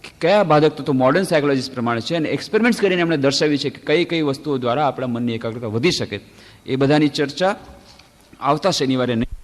Speaker 1: કે કયા બાધક તત્વો મોડર્ન સાયકોલોજીસ્ટ પ્રમાણે છે, અને એક્સપેરિમેન્ટ્સ કરીને એમણે દર્શાવી છે કે કઈ વસ્તુઓ દ્વારા આપણા મનની એકાગ્રતા વધી શકે. એ બધાની ચર્ચા આવતા શનિવારે નહીં.